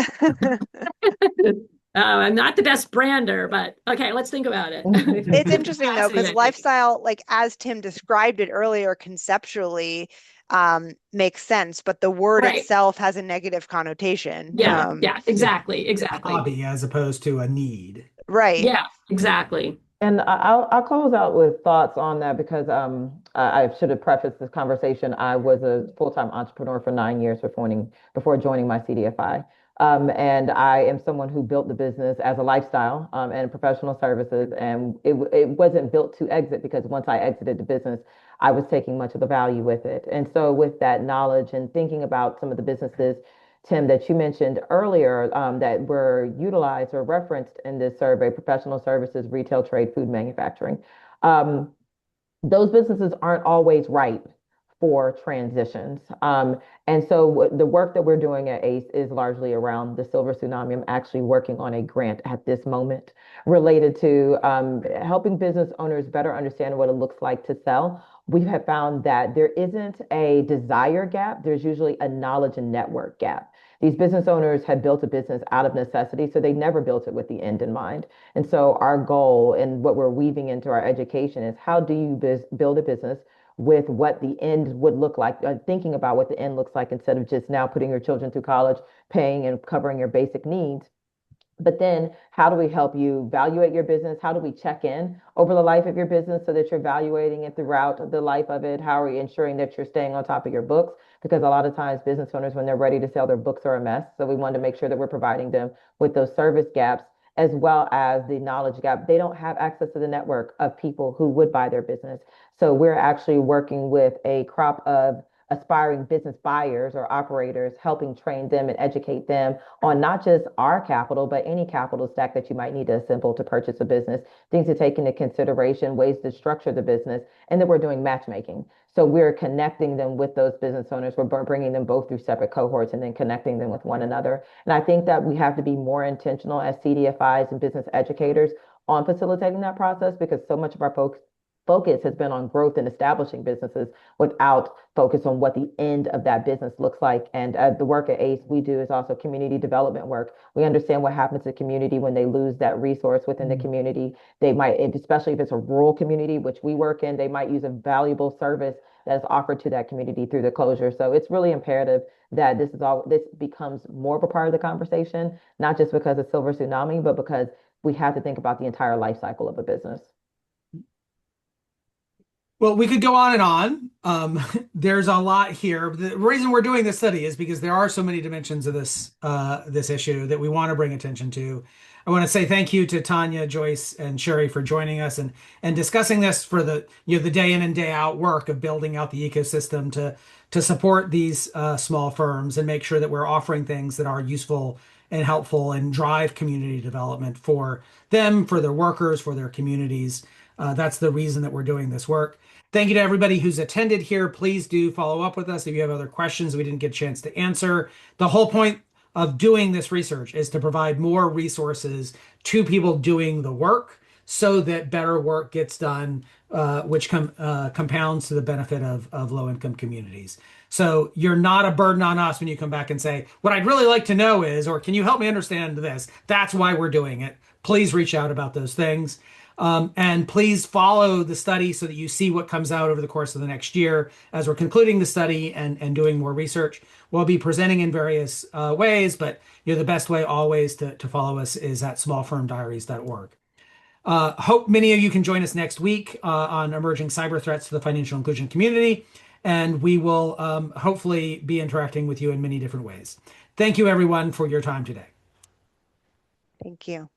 I'm not the best brander, but okay, let's think about it. It's interesting though, because Fascinating. lifestyle, like as Tim described it earlier, conceptually makes sense, but the word Right. itself has a negative connotation. Yeah, yeah, exactly, exactly. Hobby as opposed to a need. Right. Yeah, exactly. And I'll close out with thoughts on that because I should have prefaced this conversation. I was a full-time entrepreneur for 9 years before joining my CDFI. And I am someone who built the business as a lifestyle and professional services. And it wasn't built to exit because once I exited the business, I was taking much of the value with it. And so with that knowledge and thinking about some of the businesses Tim, that you mentioned earlier that were utilized or referenced in this survey, professional services, retail, trade, food manufacturing. Um, those businesses aren't always ripe for transitions. And so the work that we're doing at ACE is largely around the silver tsunami. I'm actually working on a grant at this moment related to helping business owners better understand what it looks like to sell. We have found that there isn't a desire gap. There's usually a knowledge and network gap. These business owners have built a business out of necessity, so they never built it with the end in mind. And so our goal and what we're weaving into our education is how do you build a business with what the end would look like, thinking about what the end looks like instead of just now putting your children through college, paying and covering your basic needs. But then how do we help you evaluate your business? How do we check in over the life of your business so that you're evaluating it throughout the life of it? How are you ensuring that you're staying on top of your books? Because a lot of times business owners, when they're ready to sell, their books are a mess. So we want to make sure that we're providing them with those service gaps as well as the knowledge gap. They don't have access to the network of people who would buy their business. So we're actually working with a crop of aspiring business buyers or operators, helping train them and educate them on not just our capital, but any capital stack that you might need to assemble to purchase a business, things to take into consideration, ways to structure the business, and then we're doing matchmaking. So we're connecting them with those business owners. We're bringing them both through separate cohorts and then connecting them with one another. And I think that we have to be more intentional as CDFIs and business educators on facilitating that process because so much of our focus has been on growth and establishing businesses without focus on what the end of that business looks like. And the work at ACE we do is also community development work. We understand what happens to the community when they lose that resource within the community. They might, especially if it's a rural community, which we work in, they might use a valuable service that is offered to that community through the closure. So it's really imperative that this becomes more of a part of the conversation, not just because of silver tsunami, but because we have to think about the entire life cycle of a business. Well, we could go on and on. There's a lot here. The reason we're doing this study is because there are so many dimensions of this issue that we want to bring attention to. I want to say thank you to Tanya, Joyce, and Sherry for joining us and discussing this for the day in and day out work of building out the ecosystem to support these small firms and make sure that we're offering things that are useful and helpful and drive community development for them, for their workers, for their communities. That's the reason that we're doing this work. Thank you to everybody who's attended here. Please do follow up with us if you have other questions we didn't get a chance to answer. The whole point of doing this research is to provide more resources to people doing the work so that better work gets done, which compounds to the benefit of low-income communities. So you're not a burden on us when you come back and say, what I'd really like to know is, or can you help me understand this? That's why we're doing it. Please reach out about those things. And please follow the study so that you see what comes out over the course of the next year as we're concluding the study and doing more research. We'll be presenting in various ways, but the best way always to follow us is at smallfirmdiaries.org. Hope many of you can join us next week on emerging cyber threats to the financial inclusion community, and we will hopefully be interacting with you in many different ways. Thank you, everyone, for your time today. Thank you.